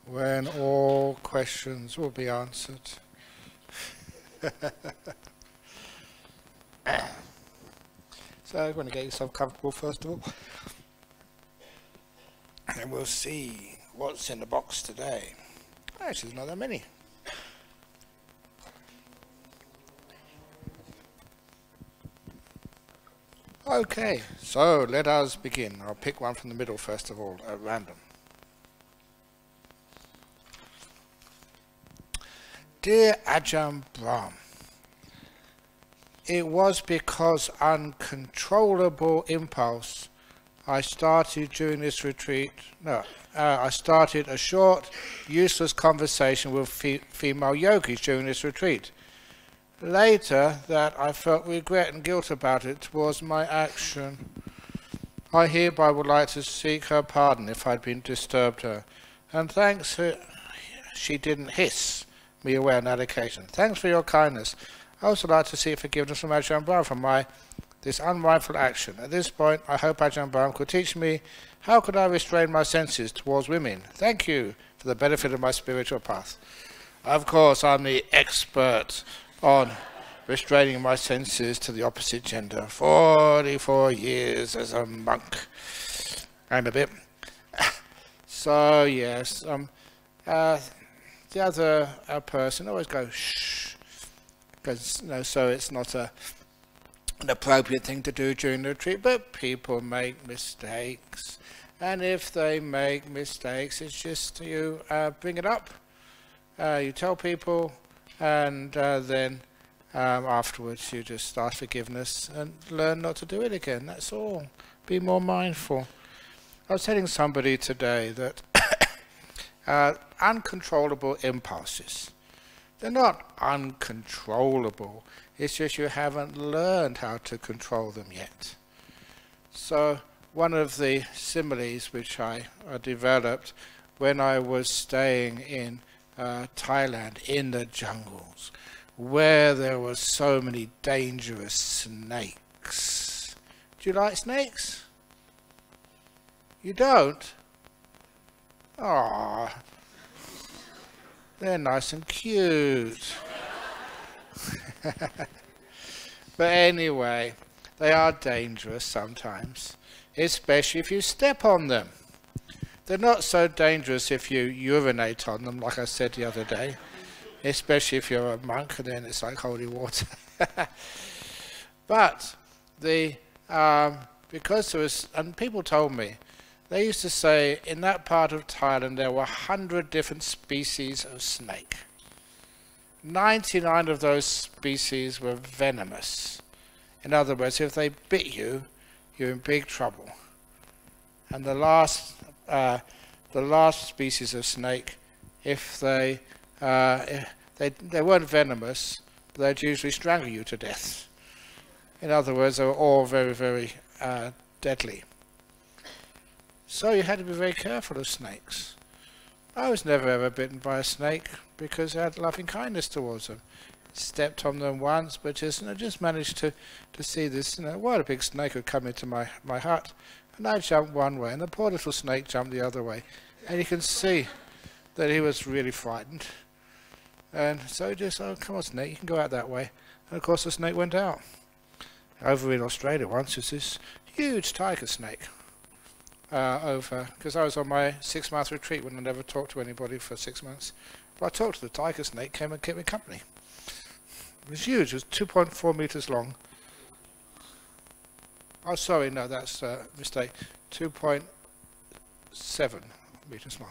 when all questions will be answered. So, you want to get yourself comfortable first of all, and we'll see what's in the box today. Actually, there's not that many. Okay, so let us begin. I'll pick one from the middle first of all, at random. Dear Ajahn Brahm, it was because uncontrollable impulse I started during this retreat. I started a short, useless conversation with female yogis during this retreat. Later, that I felt regret and guilt about it towards my action. I hereby would like to seek her pardon if I'd been disturbed her, and thanks she didn't hiss me away on that occasion. Thanks for your kindness. I also like to seek forgiveness from Ajahn Brahm for this unmindful action. At this point, I hope Ajahn Brahm could teach me how could I restrain my senses towards women. Thank you for the benefit of my spiritual path. Of course, I'm the expert on restraining my senses to the opposite gender. 44 years as a monk. And a bit. So, yes, the other person always goes shh, because so it's not an appropriate thing to do during the retreat, but people make mistakes, and if they make mistakes, it's just you bring it up, you tell people, and then afterwards you just ask forgiveness and learn not to do it again. That's all. Be more mindful. I was telling somebody today that uncontrollable impulses, they're not uncontrollable, it's just you haven't learned how to control them yet. So one of the similes which I developed when I was staying in Thailand, in the jungles, where there were so many dangerous snakes. Do you like snakes? You don't? Ah, they're nice and cute. But anyway, they are dangerous sometimes, especially if you step on them. They're not so dangerous if you urinate on them, like I said the other day, especially if you're a monk, and then it's like holy water. But because there was, and people told me, they used to say in that part of Thailand there were 100 different species of snake. 99 of those species were venomous. In other words, if they bit you, you're in big trouble. And the last species of snake, if they weren't venomous, but they'd usually strangle you to death. In other words, they were all very, very deadly. So you had to be very careful of snakes. I was never ever bitten by a snake because I had loving kindness towards them. Stepped on them once, but just managed to see this, what a big snake would come into my hut. And I jumped one way, and the poor little snake jumped the other way. And you can see that he was really frightened. And so just, oh, come on, snake, you can go out that way. And of course the snake went out. Over in Australia once was this huge tiger snake. Because I was on my 6-month retreat when I never talked to anybody for 6 months. But I talked to the tiger snake, came and kept me company. It was huge, it was 2.4 meters long. Oh, sorry, no, that's a mistake. 2.7 meters long.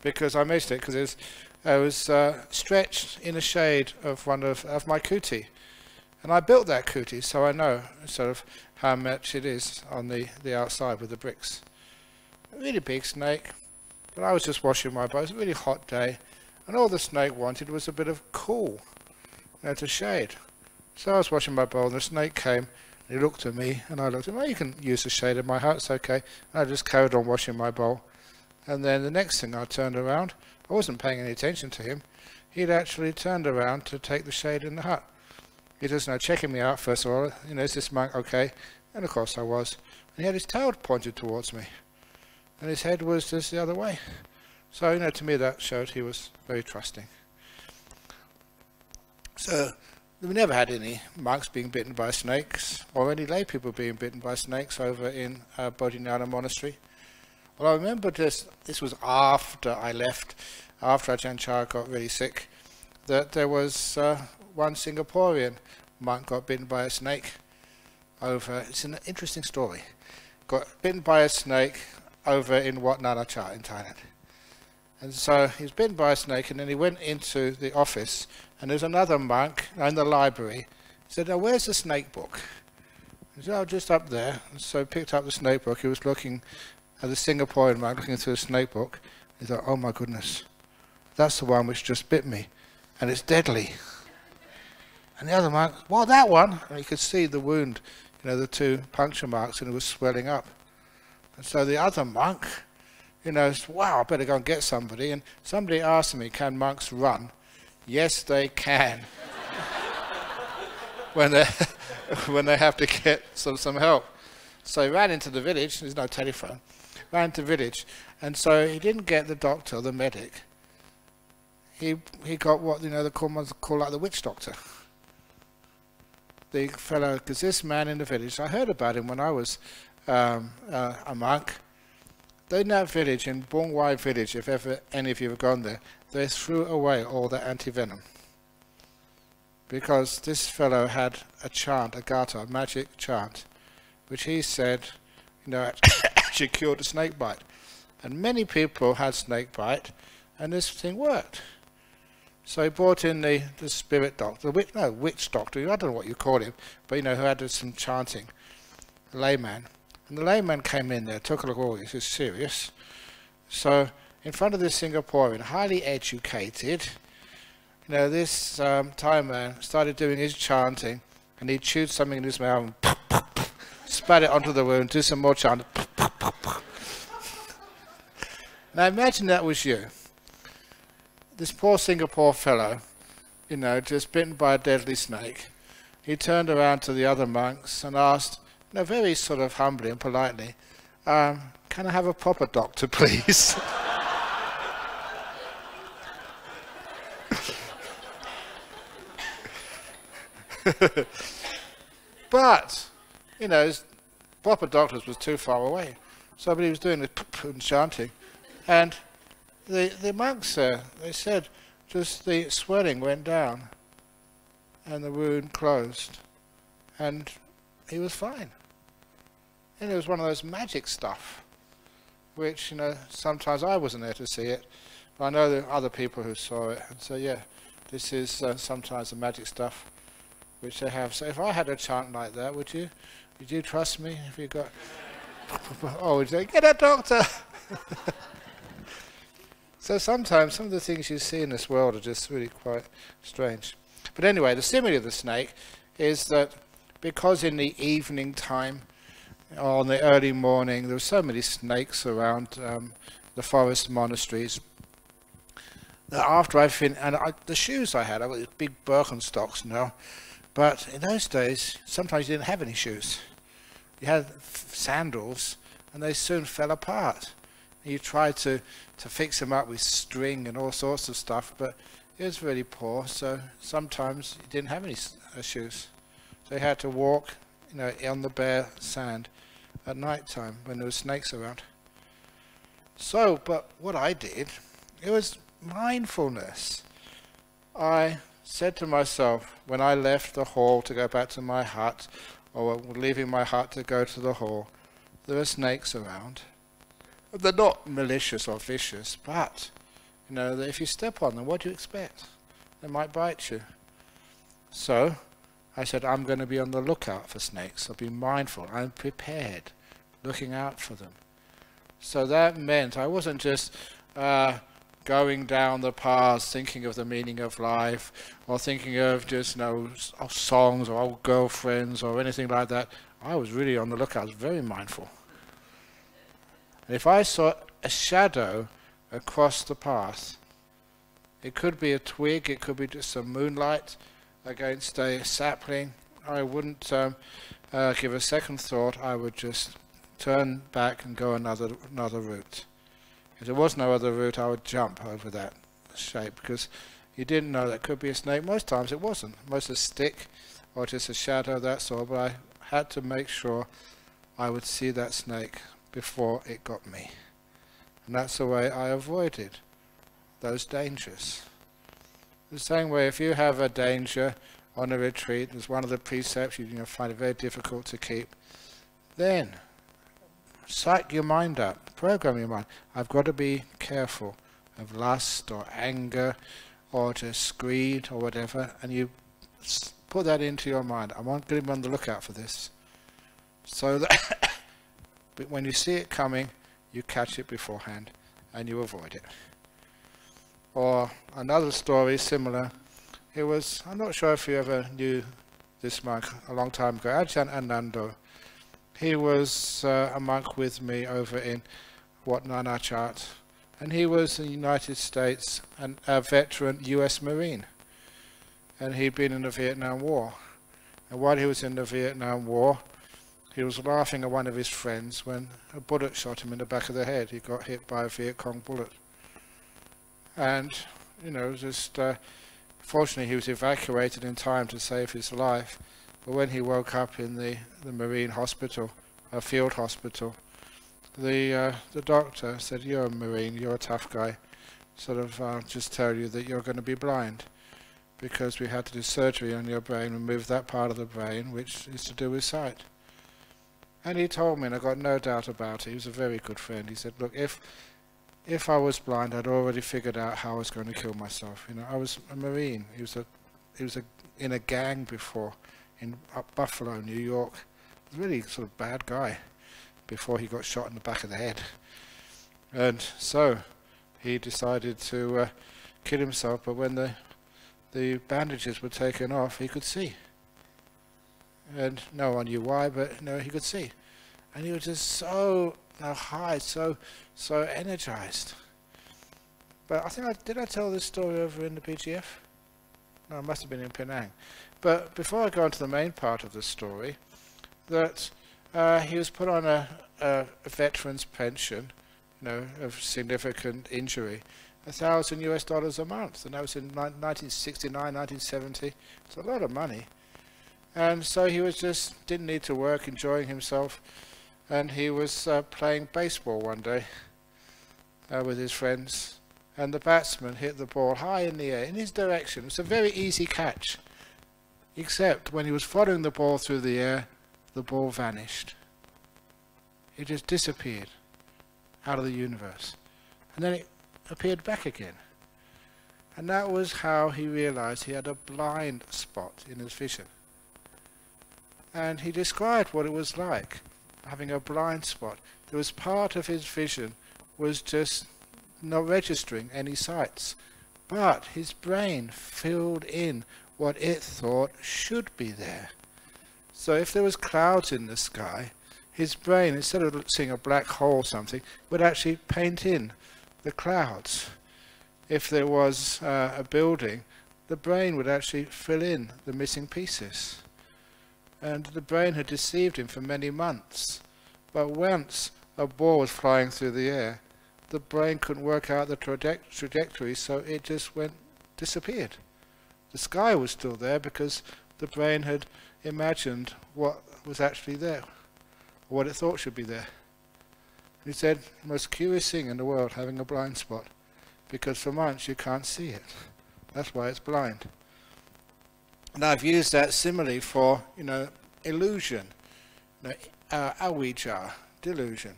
Because I missed it, because it was stretched in the shade of one of my kuti. And I built that kuti, so I know sort of how much it is on the outside with the bricks. A really big snake, but I was just washing my bowl. It was a really hot day, and all the snake wanted was a bit of cool, to shade. So I was washing my bowl, and the snake came, and he looked at me, and I looked at him. Well, you can use the shade in my hut, it's okay. And I just carried on washing my bowl. And then the next thing I turned around, I wasn't paying any attention to him. He'd actually turned around to take the shade in the hut. He was checking me out first of all, is this monk okay? And of course I was. And he had his tail pointed towards me. And his head was just the other way. So, to me that showed he was very trusting. So, we never had any monks being bitten by snakes, or any lay people being bitten by snakes over in Bodhinyana Monastery. Well, I remember this was after I left, after Ajahn Chah got really sick, that there was one Singaporean monk got bitten by a snake over, it's an interesting story, got bitten by a snake over in Wat Nanachat in Thailand. And so he was bitten by a snake, and then he went into the office, and there's another monk in the library. He said, "Oh, where's the snake book?" He said, "Oh, just up there." And so he picked up the snake book. He was looking at the Singaporean monk, looking through the snake book. He thought, "Oh my goodness, that's the one which just bit me, and it's deadly." And the other monk, "Well, that one," and he could see the wound, the 2 puncture marks, and it was swelling up. And so the other monk, said, "Wow, I better go and get somebody." And somebody asked me, "Can monks run?" Yes, they can. when they have to get some help. So he ran into the village. There's no telephone. Ran into the village, and so he didn't get the doctor, the medic. He got what they call like the witch doctor. The fellow, because this man in the village, I heard about him when I was a monk. In that village, in Bongwai village, if ever any of you have gone there, they threw away all the anti-venom. Because this fellow had a chant, a gatha, a magic chant, which he said, actually cured a snake bite. And many people had snake bite, and this thing worked. So he brought in the spirit doctor, witch doctor, I don't know what you call him, but who had some chanting, a layman. And the layman came in there, took a look, oh, this is serious. So in front of this Singaporean, highly educated, this Thai man started doing his chanting, and he chewed something in his mouth and spat it onto the wound, do some more chanting. Now imagine that was you. This poor Singapore fellow, just bitten by a deadly snake. He turned around to the other monks and asked, very sort of humbly and politely, "Can I have a proper doctor, please?" But, his proper doctors was too far away. So he was doing this and chanting. And the monks there, they said, just the swelling went down and the wound closed. And he was fine. And it was one of those magic stuff, which, sometimes I wasn't there to see it, but I know there are other people who saw it. And so, yeah, this is sometimes the magic stuff which they have. So if I had a chant like that, would you trust me if you got... Oh, would you say, "Get a doctor!" So sometimes some of the things you see in this world are just really quite strange. But anyway, the simile of the snake is that because in the evening time, or in the early morning, there were so many snakes around the forest monasteries, that after I finished, and the shoes I had, I got these big Birkenstocks now, but in those days, sometimes you didn't have any shoes. You had sandals, and they soon fell apart. You tried to fix them up with string and all sorts of stuff, but it was really poor, so sometimes you didn't have any shoes. So you had to walk, on the bare sand at night time when there were snakes around. So, but what I did, it was mindfulness. I said to myself, when I left the hall to go back to my hut, or leaving my hut to go to the hall, there are snakes around. They're not malicious or vicious, but, that if you step on them, what do you expect? They might bite you. So, I said, I'm going to be on the lookout for snakes. I'll be mindful. I'm prepared, looking out for them. So that meant I wasn't just going down the path thinking of the meaning of life, or thinking of just, of songs or old girlfriends or anything like that. I was really on the lookout. I was very mindful. And if I saw a shadow across the path, it could be a twig, it could be just some moonlight against a sapling, I wouldn't give a second thought. I would just turn back and go another route. If there was no other route, I would jump over that shape, because you didn't know that could be a snake. Most times it wasn't. Most a stick or just a shadow, that sort. But I had to make sure I would see that snake before it got me. And that's the way I avoided those dangers. The same way, if you have a danger on a retreat, as one of the precepts you find it very difficult to keep, then psych your mind up, program your mind. I've got to be careful of lust or anger or just greed or whatever, and you put that into your mind. I'm going to be on the lookout for this, so that but when you see it coming, you catch it beforehand and you avoid it. Or another story similar, it was, I'm not sure if you ever knew this monk a long time ago, Ajahn Brahm. He was a monk with me over in Wat Nanachat, and he was in the United States and a veteran US Marine, and he'd been in the Vietnam War. And while he was in the Vietnam War, he was laughing at one of his friends when a bullet shot him in the back of the head. He got hit by a Viet Cong bullet. And, fortunately he was evacuated in time to save his life. But when he woke up in the Marine hospital, a field hospital, the doctor said, "You're a Marine, you're a tough guy. I'll just tell you that you're going to be blind, because we had to do surgery on your brain, remove that part of the brain which is to do with sight." And he told me, and I got no doubt about it, he was a very good friend. He said, "Look, if I was blind, I'd already figured out how I was going to kill myself. I was a Marine. He was in a gang before in Buffalo, New York. He was a really sort of bad guy before he got shot in the back of the head. And so he decided to kill himself, but when the bandages were taken off, he could see. And no one knew why, but he could see. And he was just so high, so energized. But I think did I tell this story over in the PGF? No, it must have been in Penang. But before I go on to the main part of the story, that he was put on a veteran's pension, of significant injury, $1,000 a month, and that was in 1969, 1970. It's a lot of money. And so he was didn't need to work, enjoying himself, and he was playing baseball one day with his friends, and the batsman hit the ball high in the air in his direction. It was a very easy catch, except when he was following the ball through the air, the ball vanished. It just disappeared out of the universe, and then it appeared back again. And that was how he realized he had a blind spot in his vision. And he described what it was like, having a blind spot. There was part of his vision was just not registering any sights, but his brain filled in what it thought should be there. So if there was clouds in the sky, his brain, instead of seeing a black hole or something, would actually paint in the clouds. If there was a building, the brain would actually fill in the missing pieces. And the brain had deceived him for many months. But once a ball was flying through the air, the brain couldn't work out the trajectory, so it just disappeared. The sky was still there because the brain had imagined what was actually there, or what it thought should be there. He said, most curious thing in the world, having a blind spot, because for months you can't see it. That's why it's blind. And I've used that similarly for, illusion, avijja, delusion.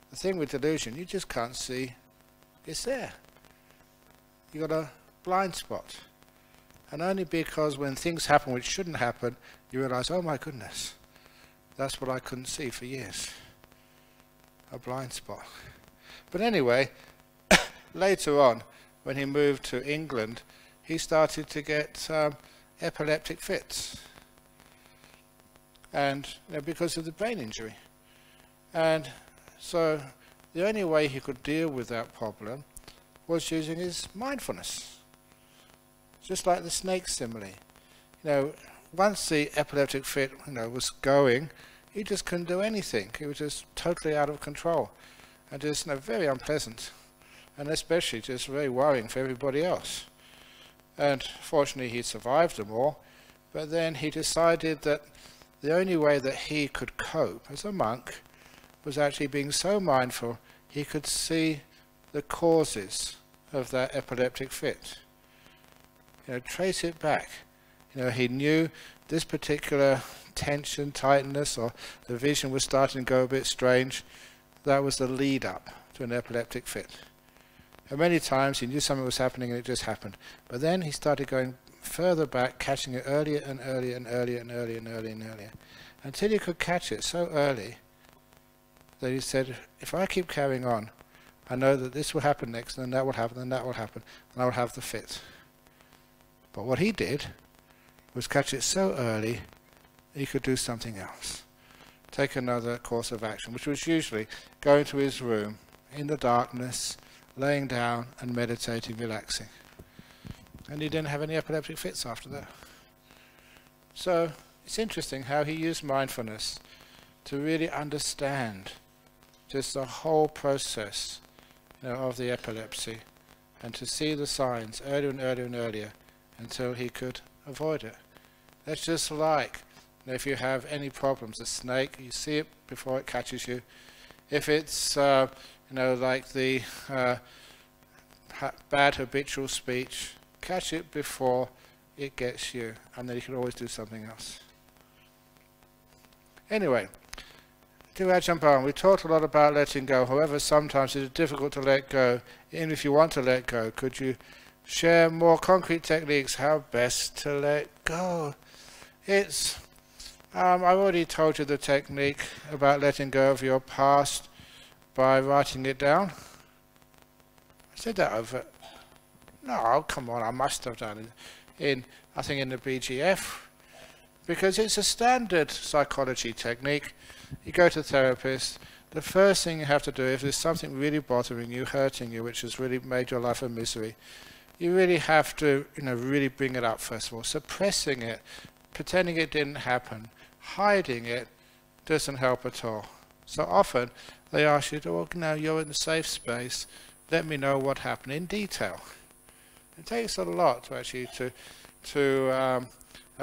The thing with delusion, you just can't see it's there. You got a blind spot. And only because when things happen which shouldn't happen, you realize, oh my goodness, that's what I couldn't see for years. A blind spot. But anyway, later on, when he moved to England, he started to get epileptic fits, and because of the brain injury. And so the only way he could deal with that problem was using his mindfulness, just like the snake simile. Once the epileptic fit was going, he just couldn't do anything. He was just totally out of control and just very unpleasant. and especially just very worrying for everybody else. And fortunately he survived them all, but then he decided that the only way that he could cope as a monk was actually being so mindful he could see the causes of that epileptic fit. Trace it back. He knew this particular tension, tightness, or the vision was starting to go a bit strange. That was the lead up to an epileptic fit. And many times he knew something was happening and it just happened. But then he started going further back, catching it earlier and earlier and earlier and earlier and earlier and earlier, until he could catch it so early that he said, if I keep carrying on, I know that this will happen next, and then that will happen, and that will happen, and I will have the fit. But what he did was catch it so early he could do something else. Take another course of action, which was usually going to his room in the darkness, laying down and meditating, relaxing. And he didn't have any epileptic fits after that. So it's interesting how he used mindfulness to really understand just the whole process of the epilepsy, and to see the signs earlier and earlier and earlier until he could avoid it. That's just like if you have any problems, a snake, you see it before it catches you. If it's like the bad habitual speech, catch it before it gets you, and then you can always do something else. Anyway, to Ajahn Brahm, we talked a lot about letting go. However, sometimes it is difficult to let go. Even if you want to let go, could you share more concrete techniques how best to let go? It's I've already told you the technique about letting go of your past by writing it down. I said that over. No, come on, I must have done it I think in the BGF, because it's a standard psychology technique. You go to a therapist, the first thing you have to do, if there's something really bothering you, hurting you, which has really made your life a misery, you really have to really bring it up first of all. Suppressing it, pretending it didn't happen, hiding it, doesn't help at all. So often they ask you, well, now you're in a safe space, let me know what happened in detail. It takes a lot to actually to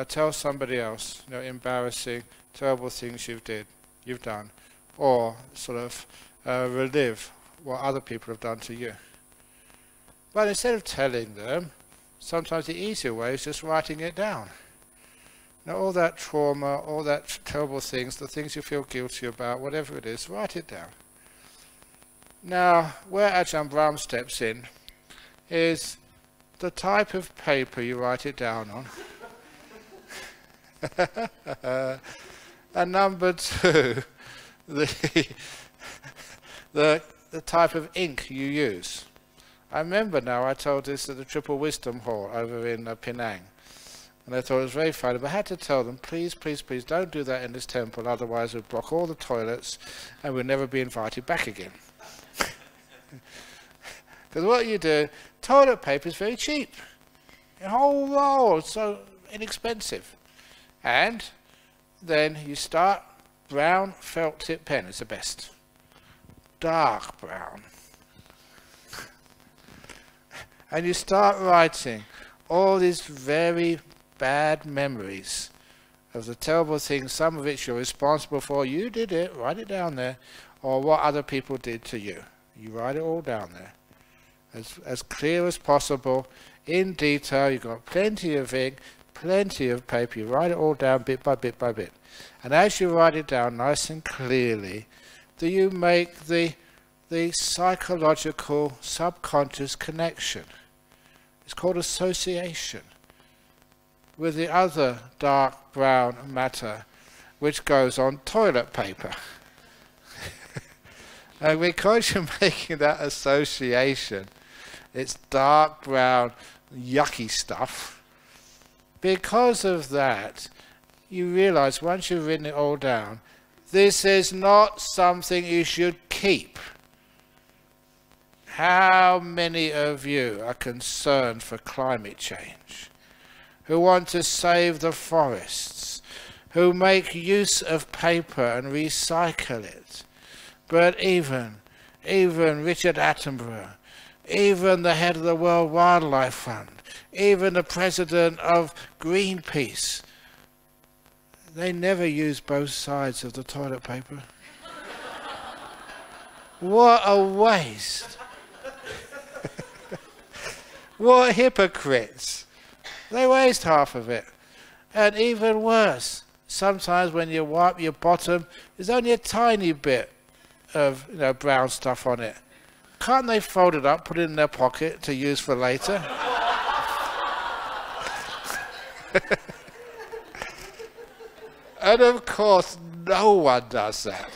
tell somebody else embarrassing, terrible things you've done, or sort of relive what other people have done to you. But instead of telling them, sometimes the easier way is just writing it down. All that trauma, all that terrible things, the things you feel guilty about, whatever it is, write it down. Now, where Ajahn Brahm steps in is the type of paper you write it down on. And number two, the type of ink you use. I remember now I told this at the Triple Wisdom Hall over in Penang. And I thought it was very funny, but I had to tell them, please, please, please don't do that in this temple, otherwise we'll block all the toilets and we'll never be invited back again. Because what you do, toilet paper is very cheap. A whole roll, it's so inexpensive. And then you start, brown felt tip pen is the best. Dark brown. And you start writing all these very bad memories of the terrible things, some of which you're responsible for. You did it, write it down there, or what other people did to you. You write it all down there. As clear as possible, in detail. You've got plenty of ink, plenty of paper. You write it all down bit by bit by bit. And as you write it down nice and clearly, do you make the psychological subconscious connection. It's called association with the other dark brown matter which goes on toilet paper. And because you're making that association, it's dark brown yucky stuff. Because of that, you realize once you've written it all down, this is not something you should keep. How many of you are concerned for climate change, who want to save the forests, who make use of paper and recycle it? But even Richard Attenborough, even the head of the World Wildlife Fund, even the president of Greenpeace, they never use both sides of the toilet paper. What a waste. What hypocrites. They waste half of it. And even worse, sometimes when you wipe your bottom, there's only a tiny bit of brown stuff on it. Can't they fold it up, put it in their pocket to use for later? And of course, no one does that.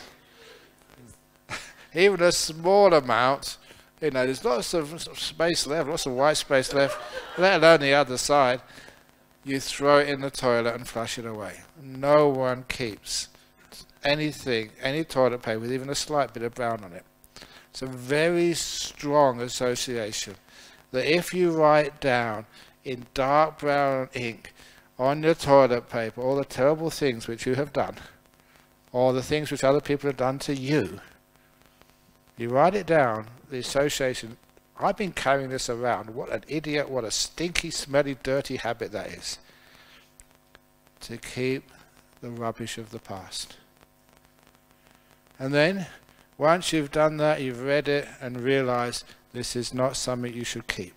Even a small amount, there's lots of space left, lots of white space left, let alone the other side. You throw it in the toilet and flush it away. No one keeps anything, any toilet paper with even a slight bit of brown on it. It's a very strong association that if you write down in dark brown ink on your toilet paper all the terrible things which you have done, or the things which other people have done to you, you write it down, the association. I've been carrying this around. What an idiot, what a stinky, smelly, dirty habit that is. To keep the rubbish of the past. And then, once you've done that, you've read it and realized this is not something you should keep.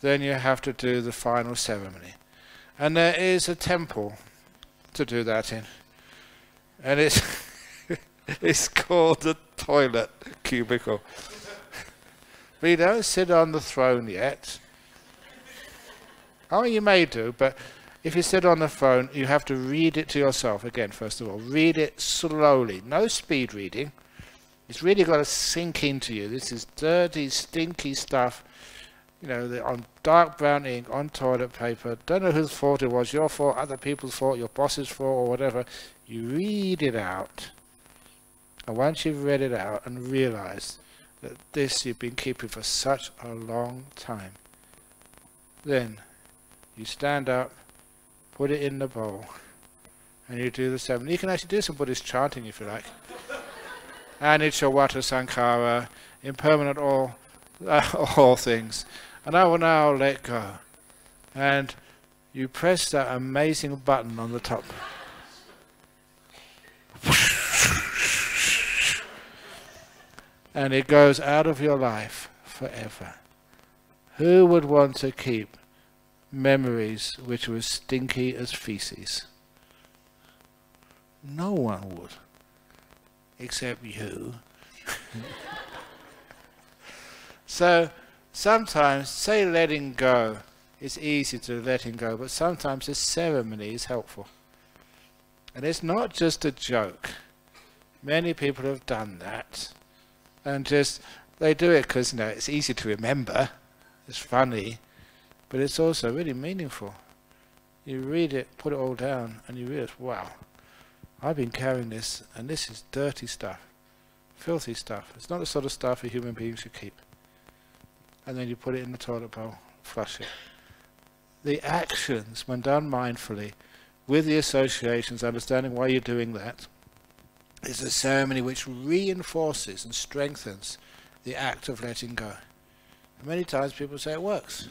Then you have to do the final ceremony. And there is a temple to do that in. And it's, it's called the toilet cubicle. But you don't sit on the throne yet. Oh, you may do, but if you sit on the throne, you have to read it to yourself again, first of all. Read it slowly. No speed reading. It's really got to sink into you. This is dirty, stinky stuff, on dark brown ink, on toilet paper. Don't know whose fault it was, your fault, other people's fault, your boss's fault, or whatever. You read it out. And once you've read it out and realized that this you've been keeping for such a long time, then you stand up, put it in the bowl, and you do the ceremony. You can actually do some Buddhist chanting if you like. Anicca Sankhara, impermanent all things. And I will now let go. And you press that amazing button on the top. And it goes out of your life forever. Who would want to keep memories which were stinky as feces? No one would, except you. So sometimes, say letting go, it's easy to letting go, but sometimes the ceremony is helpful. And it's not just a joke. Many people have done that. And they do it because it's easy to remember, it's funny, but it's also really meaningful. You read it, put it all down, and you realize, wow, I've been carrying this, and this is dirty stuff, filthy stuff. It's not the sort of stuff a human being should keep. And then you put it in the toilet bowl, flush it. The actions, when done mindfully, with the associations, understanding why you're doing that, is a ceremony which reinforces and strengthens the act of letting go. And many times people say it works.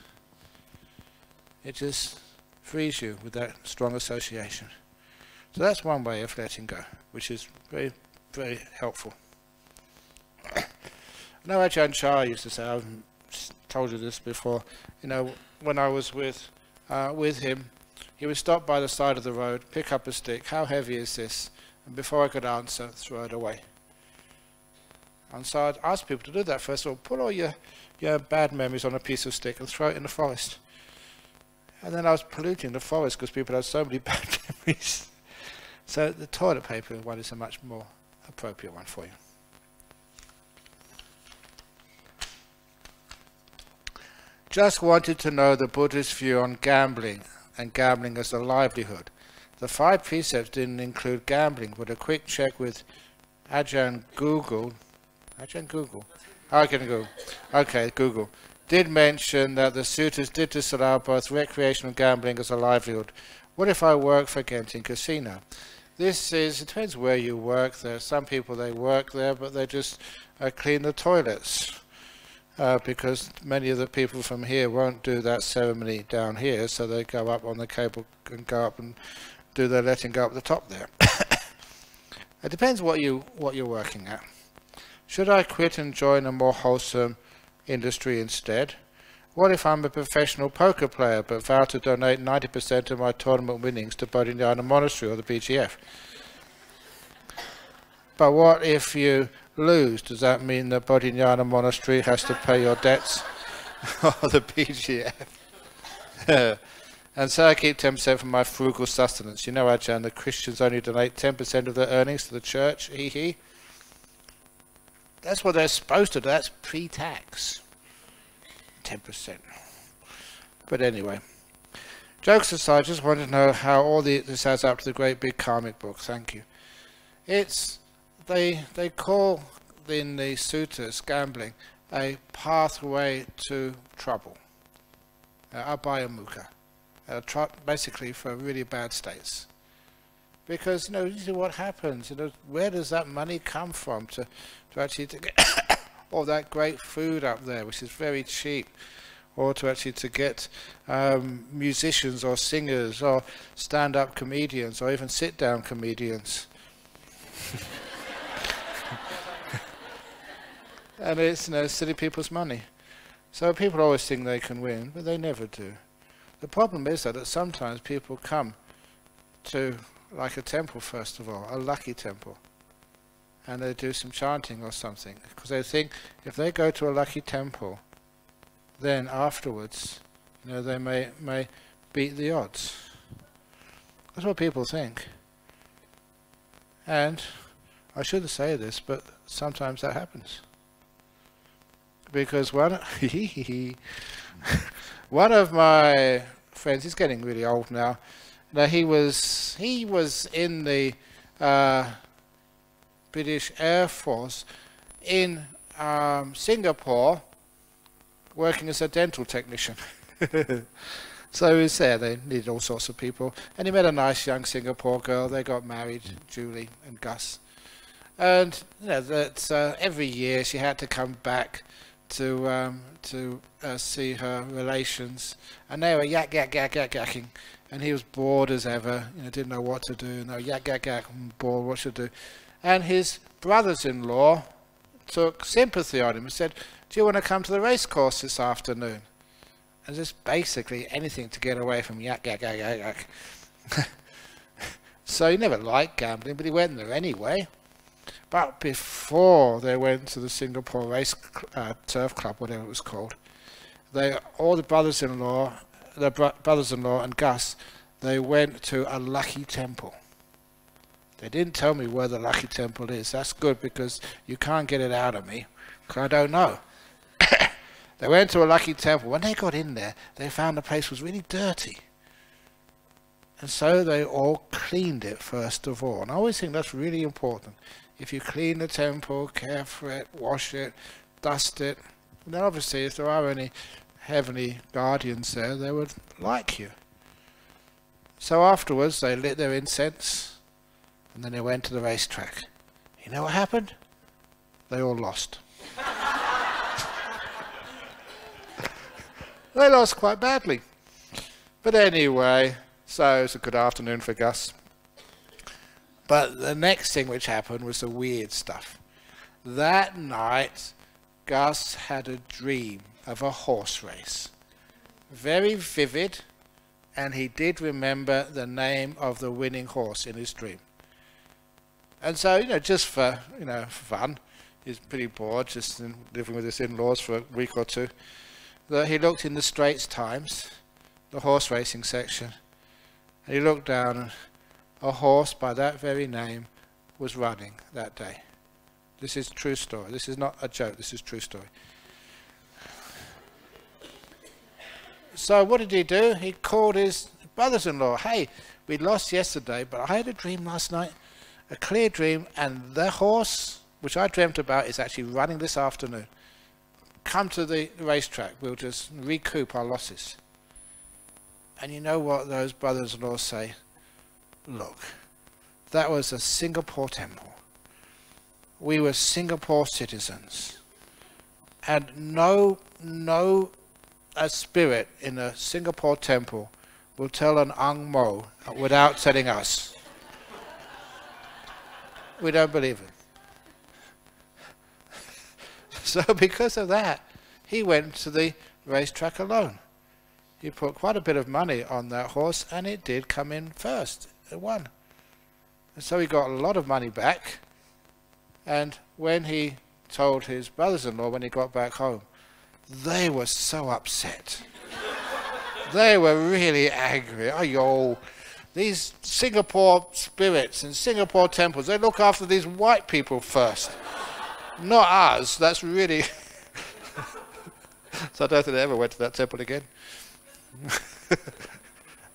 It just frees you with that strong association. So that's one way of letting go, which is very, very helpful. Now Ajahn Chah used to say, I've told you this before, when I was with him, he would stop by the side of the road, pick up a stick, how heavy is this? And before I could answer, throw it away. And so I'd ask people to do that first of all. Put all your bad memories on a piece of stick and throw it in the forest. And then I was polluting the forest because people had so many bad memories. So the toilet paper one is a much more appropriate one for you. Just wanted to know the Buddhist view on gambling and gambling as a livelihood. The 5 precepts didn't include gambling, but a quick check with Ajahn Google. Ajahn Google? I can Google. Okay, Google. Did mention that the sutras did disallow both recreational gambling as a livelihood. What if I work for Genting Casino? It depends where you work. There are some people, they work there, but they just clean the toilets. because many of the people from here won't do that ceremony down here, so they go up on the cable and go up and do their letting go up the top there. It depends what you're working at. Should I quit and join a more wholesome industry instead? What if I'm a professional poker player but vow to donate 90% of my tournament winnings to Bodhinyana Monastery or the BGF? But what if you lose? Does that mean the Bodhinyana Monastery has to pay your debts or the BGF? And so I keep 10% from my frugal sustenance. You know, Ajahn, the Christians only donate 10% of their earnings to the church. Hee. That's what they're supposed to do. That's pre-tax. 10%. But anyway, jokes aside, I just wanted to know how all this adds up to the great big karmic book. Thank you. They call in the sutras gambling a pathway to trouble, abhayamukha, basically for really bad states. Because usually what happens, where does that money come from to actually to get all that great food up there, which is very cheap, or to get musicians or singers or stand-up comedians or even sit-down comedians. And it's silly people's money. So people always think they can win, but they never do. The problem is that sometimes people come to like a temple, first of all, a lucky temple, and they do some chanting or something, because they think if they go to a lucky temple, then afterwards, they may beat the odds. That's what people think. And I shouldn't say this, but sometimes that happens. Because one of my friends, he's getting really old now. He was in the British Air Force in Singapore, working as a dental technician. So he was there. They needed all sorts of people, and he met a nice young Singapore girl. They got married, Julie and Gus. And every year she had to come back to see her relations, and they were yakking, and he was bored as ever, didn't know what to do, and they were yak, bored, what should do. And his brothers-in-law took sympathy on him and said, do you want to come to the race course this afternoon? And just basically anything to get away from yak. So he never liked gambling, but he went there anyway. But before they went to the Singapore Race Turf Club, whatever it was called, all the brothers-in-law and Gus, they went to a lucky temple. They didn't tell me where the lucky temple is. That's good, because you can't get it out of me, because I don't know. They went to a lucky temple. When they got in there, they found the place was really dirty. And so they all cleaned it first of all. And I always think that's really important. If you clean the temple, care for it, wash it, dust it, then obviously if there are any heavenly guardians there, they would like you. So afterwards they lit their incense, and then they went to the racetrack. You know what happened? They all lost. They lost quite badly. But anyway, so it was a good afternoon for Gus. But the next thing which happened was the weird stuff. That night, Gus had a dream of a horse race. Very vivid, and he did remember the name of the winning horse in his dream. And so, just for, fun, he's pretty bored, just living with his in-laws for a week or two, that he looked in the Straits Times, the horse racing section, and he looked down, and a horse by that very name was running that day. This is true story. This is not a joke. This is true story. So what did he do? He called his brothers-in-law. Hey, we lost yesterday, but I had a dream last night, a clear dream, and the horse, which I dreamt about, is actually running this afternoon. Come to the racetrack. We'll just recoup our losses. And you know what those brothers-in-law say? Look, that was a Singapore temple. We were Singapore citizens. And no spirit in a Singapore temple will tell an Ang Mo without telling us. We don't believe it. So because of that, he went to the racetrack alone. He put quite a bit of money on that horse, and it did come in first. It won. And so he got a lot of money back. And when he told his brothers-in-law when he got back home, they were so upset. They were really angry. Oh, these Singapore spirits and Singapore temples, they look after these white people first. Not us. That's really... So I don't think I ever went to that temple again.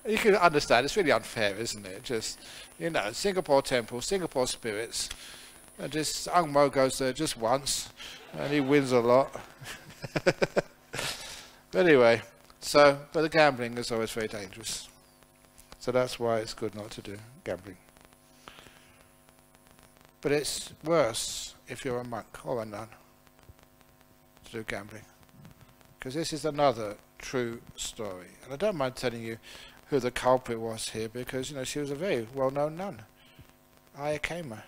You can understand, it's really unfair, isn't it? Just, you know, Singapore temple, Singapore spirits. And just Ang Mo goes there just once, and he wins a lot. But anyway, but the gambling is always very dangerous. So that's why it's good not to do gambling. But it's worse if you're a monk or a nun to do gambling. Because this is another true story. And I don't mind telling you who the culprit was here, because, you know, she was a very well-known nun, Ayakema.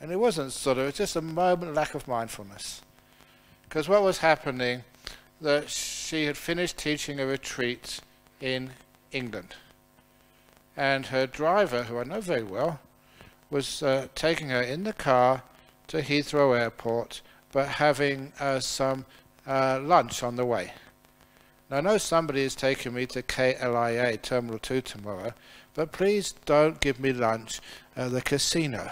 And it wasn't it was just a moment lack of mindfulness. Because what was happening, that she had finished teaching a retreat in England. And her driver, who I know very well, was taking her in the car to Heathrow Airport, but having some lunch on the way. Now I know somebody is taking me to KLIA, Terminal 2 tomorrow, but please don't give me lunch at the casino.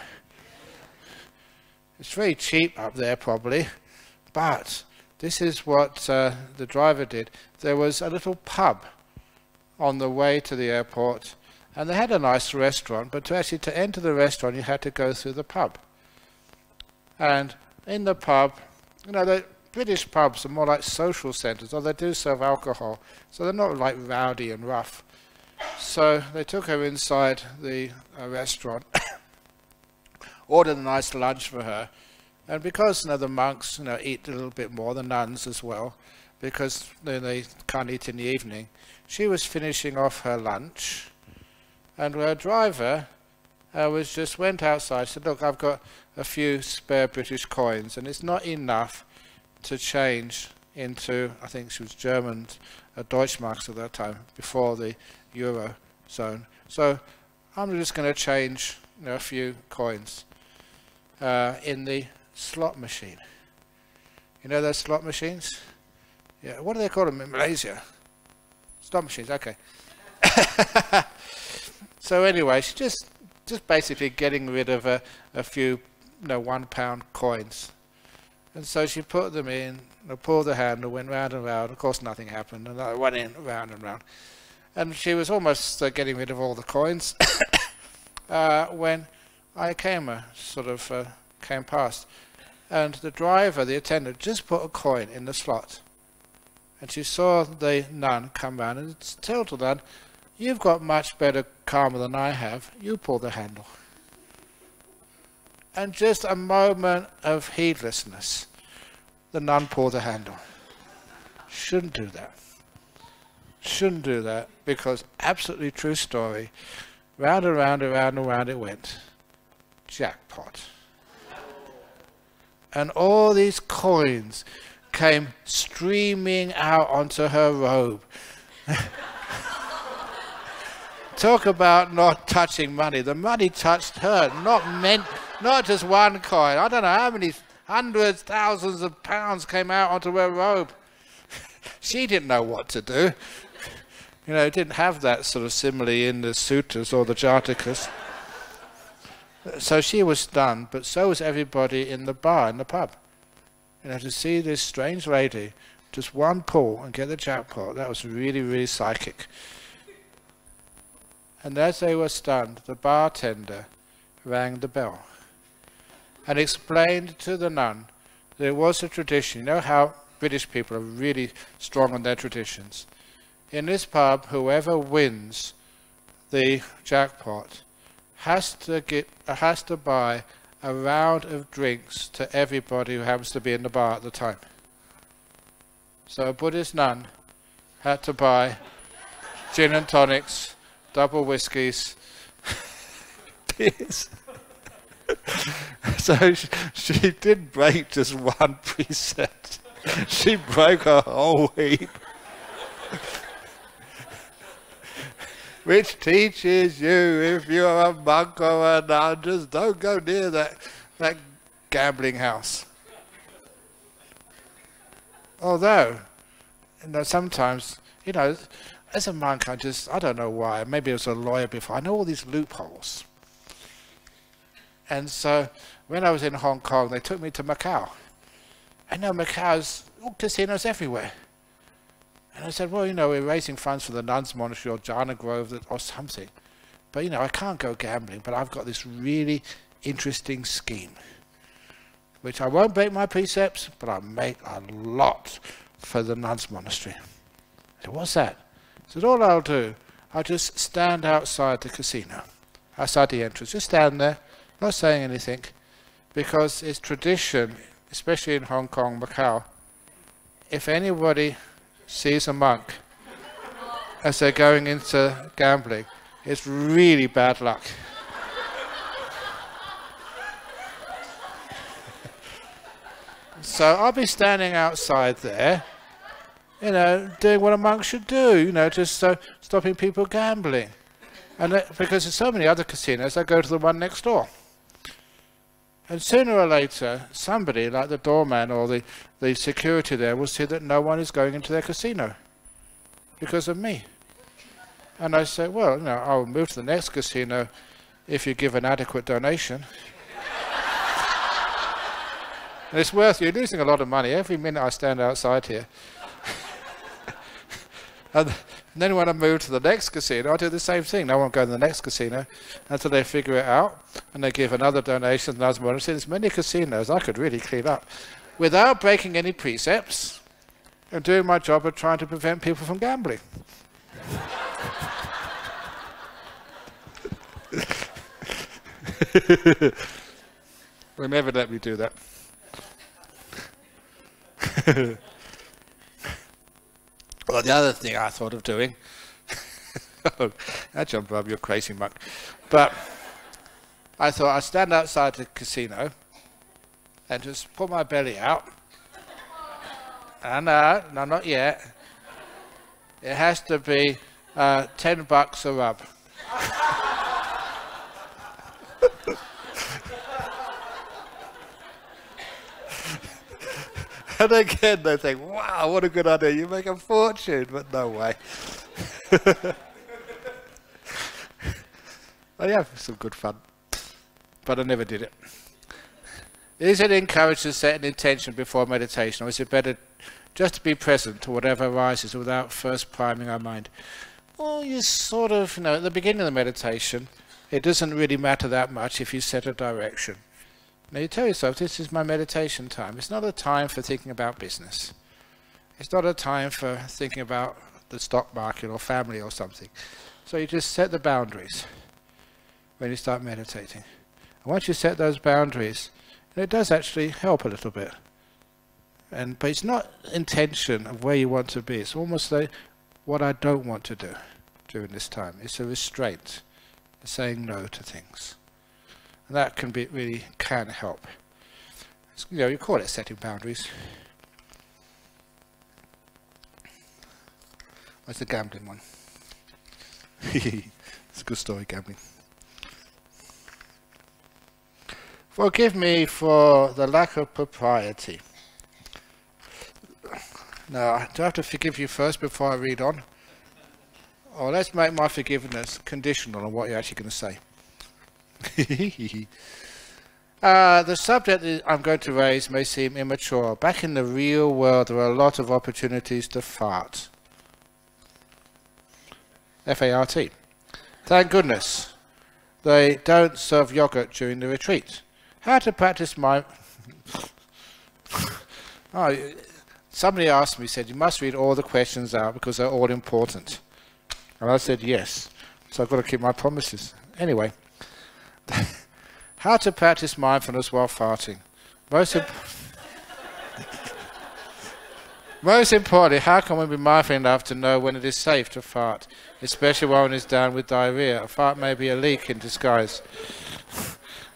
It's very cheap up there probably, but this is what the driver did. There was a little pub on the way to the airport, and they had a nice restaurant, but to enter the restaurant you had to go through the pub. And in the pub, you know, the British pubs are more like social centres, or they do serve alcohol, so they're not like rowdy and rough. So they took her inside the restaurant, ordered a nice lunch for her, and because, you know, the monks, you know, eat a little bit more, the nuns as well, because they can't eat in the evening, she was finishing off her lunch, and her driver went outside, said, look, I've got a few spare British coins, and it's not enough to change into, I think she was German, Deutschmarks at that time, before the Euro zone. So I'm just going to change, you know, a few coins in the slot machine. You know those slot machines? Yeah, what do they call them in Malaysia? Slot machines, okay. So anyway, she's just basically getting rid of a few, you know, £1 coins. And so she put them in, pulled the handle, went round and round. Of course nothing happened, and I went in round and round. And she was almost getting rid of all the coins when Ayakema sort of came past. And the driver, the attendant, just put a coin in the slot. And she saw the nun come round and tell the nun, you've got much better karma than I have, you pull the handle. And just a moment of heedlessness, the nun pulled the handle. Shouldn't do that. Shouldn't do that, because absolutely true story. Round and round and round and round it went. Jackpot. And all these coins came streaming out onto her robe. Talk about not touching money. The money touched her, not just one coin. I don't know how many hundreds, thousands of pounds came out onto her robe. She didn't know what to do. You know, didn't have that sort of simile in the sutras or the jatakas. So she was stunned, but so was everybody in the bar, in the pub. You know, to see this strange lady, just one pull and get the jackpot, that was really, really psychic. And as they were stunned, the bartender rang the bell and explained to the nun that it was a tradition. You know how British people are really strong on their traditions. In this pub, whoever wins the jackpot has to buy a round of drinks to everybody who happens to be in the bar at the time. So a Buddhist nun had to buy gin and tonics, double whiskies, beers. So she didn't break just one precept. She broke a whole heap. Which teaches you, if you're a monk or a nun, just don't go near that gambling house. Although, sometimes, as a monk, I don't know why, maybe I was a lawyer before, I know all these loopholes. And so, when I was in Hong Kong, they took me to Macau. And now Macau's all casinos everywhere. And I said, well, we're raising funds for the nuns' monastery or Jhana Grove or something. But, I can't go gambling, but I've got this really interesting scheme, which I won't break my precepts, but I'll make a lot for the nuns' monastery. I said, what's that? I said, all I'll do, I'll just stand outside the casino, outside the entrance, just stand there, not saying anything, because it's tradition, especially in Hong Kong, Macau, if anybody sees a monk as they're going into gambling, it's really bad luck. So I'll be standing outside there, doing what a monk should do, just stopping people gambling. And because there's so many other casinos, I go to the one next door. And sooner or later, somebody, like the doorman or the security there, will see that no one is going into their casino because of me. And I say, well, I'll move to the next casino if you give an adequate donation. And it's worth, you're losing a lot of money every minute I stand outside here. And then when I move to the next casino, I do the same thing. No one go to the next casino until they figure it out, and they give another donation. And there's many casinos I could really clean up without breaking any precepts and doing my job of trying to prevent people from gambling. They'll never let me do that. Well, the other thing I thought of doing, Ajahn Brahm, you're a crazy monk, but I thought I'd stand outside the casino and just put my belly out. No, not yet. It has to be $10 a rub. And again, they think, wow, what a good idea. You make a fortune, but no way. Oh, yeah, some good fun. But I never did it. Is it encouraged to set an intention before meditation, or is it better just to be present to whatever arises without first priming our mind? Well, you sort of, at the beginning of the meditation, it doesn't really matter that much if you set a direction. Now you tell yourself, this is my meditation time. It's not a time for thinking about business. It's not a time for thinking about the stock market or family or something. So you just set the boundaries when you start meditating. And once you set those boundaries, it does actually help a little bit. But it's not intention of where you want to be. It's almost like what I don't want to do during this time. It's a restraint, it's saying no to things. And that really can help. You call it setting boundaries. What's the gambling one? It's a good story, gambling. Forgive me for the lack of propriety. Now, do I have to forgive you first before I read on? Or let's make my forgiveness conditional on what you're actually going to say. The subject that I'm going to raise may seem immature. Back in the real world, there are a lot of opportunities to fart. F-A-R-T. Thank goodness they don't serve yogurt during the retreat. How to practice my... somebody asked me, said, you must read all the questions out because they're all important. And I said, yes. So I've got to keep my promises. Anyway. How to practice mindfulness while farting. Most importantly, how can one be mindful enough to know when it is safe to fart, especially when one is down with diarrhea? A fart may be a leak in disguise.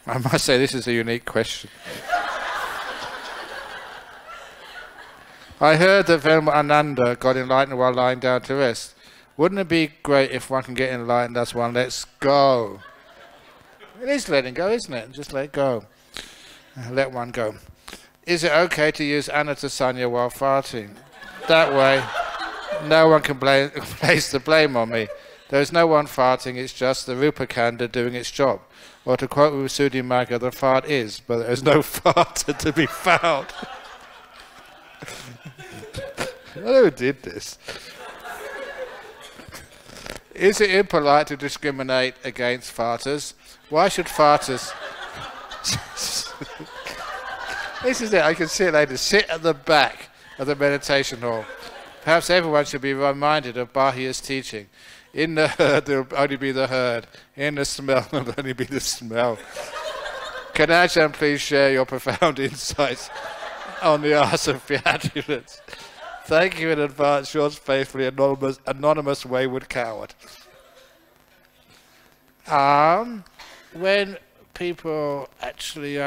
I must say this is a unique question. I heard that Venerable Ananda got enlightened while lying down to rest. Wouldn't it be great if one can get enlightened as one lets go? It is letting go, isn't it? Just let go. Let one go. Is it okay to use anatasanya while farting? That way, no one can place the blame on me. There is no one farting, it's just the Rupakanda doing its job. Or to quote Visuddhimagga, the fart is, but there is no farter to be found. I don't know who did this. Is it impolite to discriminate against farters? Why should farters... This is it, I can see it later. Sit at the back of the meditation hall. Perhaps everyone should be reminded of Bahia's teaching. In the herd, there will only be the herd. In the smell, there will only be the smell. Can Ajahn please share your profound insights on the art of flatulence? Thank you in advance, yours faithfully, anonymous wayward coward. When people actually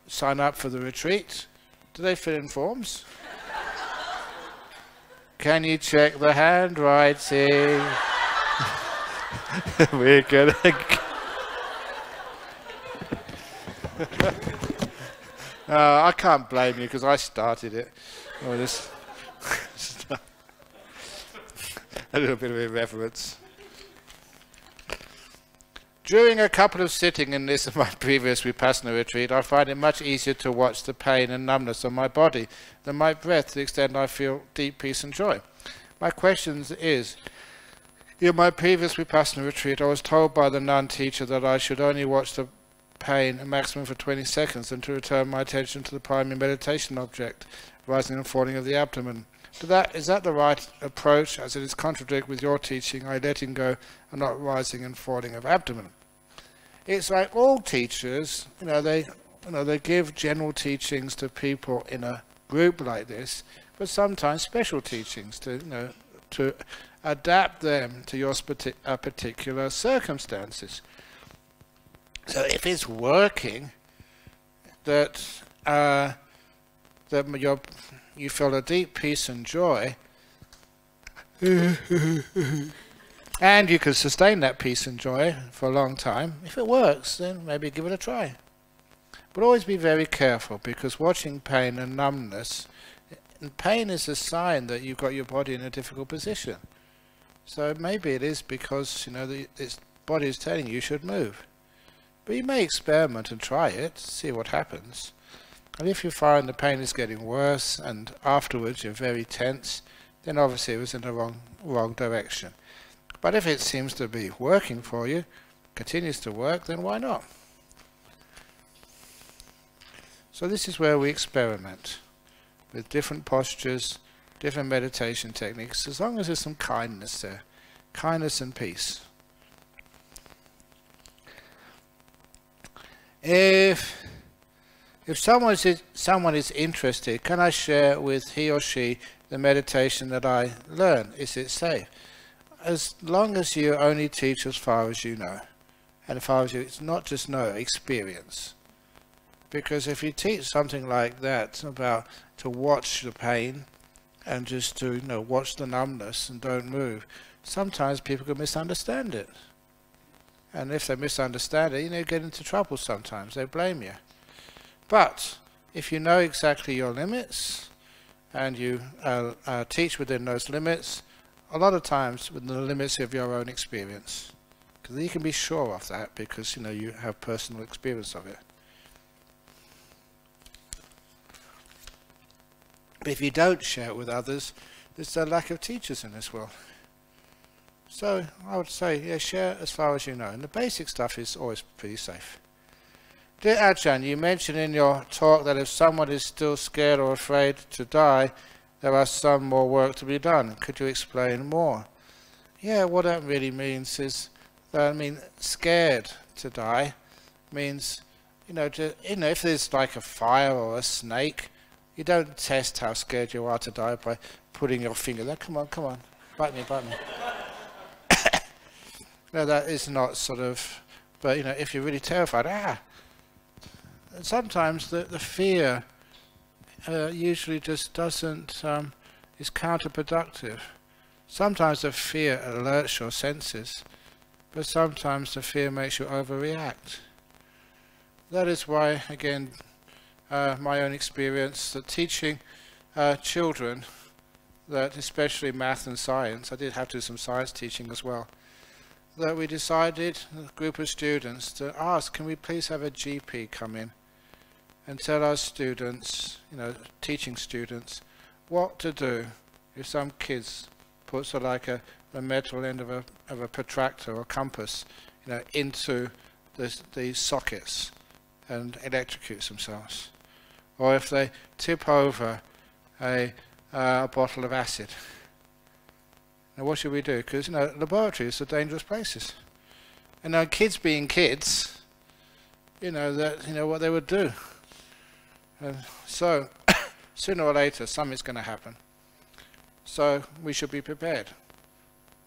sign up for the retreat, do they fill in forms? Can you check the handwriting? We're gonna... I can't blame you because I started it. Oh, this a little bit of irreverence. During a couple of sittings in this and my previous Vipassana retreat, I find it much easier to watch the pain and numbness of my body than my breath to the extent I feel deep peace and joy. My question is, in my previous Vipassana retreat, I was told by the nun teacher that I should only watch the pain a maximum for 20 seconds and to return my attention to the primary meditation object, rising and falling of the abdomen. Is that the right approach, as it is contradict with your teaching, I letting go and not rising and falling of abdomen? It's like all teachers, they give general teachings to people in a group like this, but sometimes special teachings to adapt them to your particular circumstances. So if it's working, that you feel a deep peace and joy, and you can sustain that peace and joy for a long time. If it works, then maybe give it a try. But always be very careful, because watching pain and numbness, pain is a sign that you've got your body in a difficult position. So maybe it is because its body is telling you should move. But you may experiment and try it, see what happens. And if you find the pain is getting worse and afterwards you're very tense, then obviously it was in the wrong direction. But if it seems to be working for you, continues to work, then why not? So this is where we experiment with different postures, different meditation techniques, as long as there's some kindness there, kindness and peace. If someone is interested, can I share with he or she the meditation that I learn? Is it safe? As long as you only teach as far as you know. And as far as it's not just know, experience. Because if you teach something like that, about to watch the pain and just to watch the numbness and don't move, sometimes people can misunderstand it. And if they misunderstand it, get into trouble sometimes. They blame you. But if you know exactly your limits and you teach within those limits, a lot of times within the limits of your own experience, because you can be sure of that because you have personal experience of it. But if you don't share it with others, there's a lack of teachers in this world. So I would say, yeah, share as far as you know, and the basic stuff is always pretty safe. Dear Ajahn, you mentioned in your talk that if someone is still scared or afraid to die, there are some more work to be done. Could you explain more? Yeah, what that really means is that, scared to die means, if there's like a fire or a snake, you don't test how scared you are to die by putting your finger there. Come on, bite me. No, that is not sort of, but if you're really terrified, And sometimes the fear usually just doesn't, is counterproductive. Sometimes the fear alerts your senses, but sometimes the fear makes you overreact. That is why, again, my own experience, that teaching children, that especially math and science, I did have to do some science teaching as well, that we decided, a group of students, to ask, can we please have a GP come in and tell our students, teaching students, what to do if some kids put sort of like a metal end of a protractor or compass, into these sockets and electrocutes themselves, or if they tip over a bottle of acid. Now what should we do? Because laboratories are dangerous places, and now kids being kids, what they would do. And so sooner or later something's going to happen. So we should be prepared.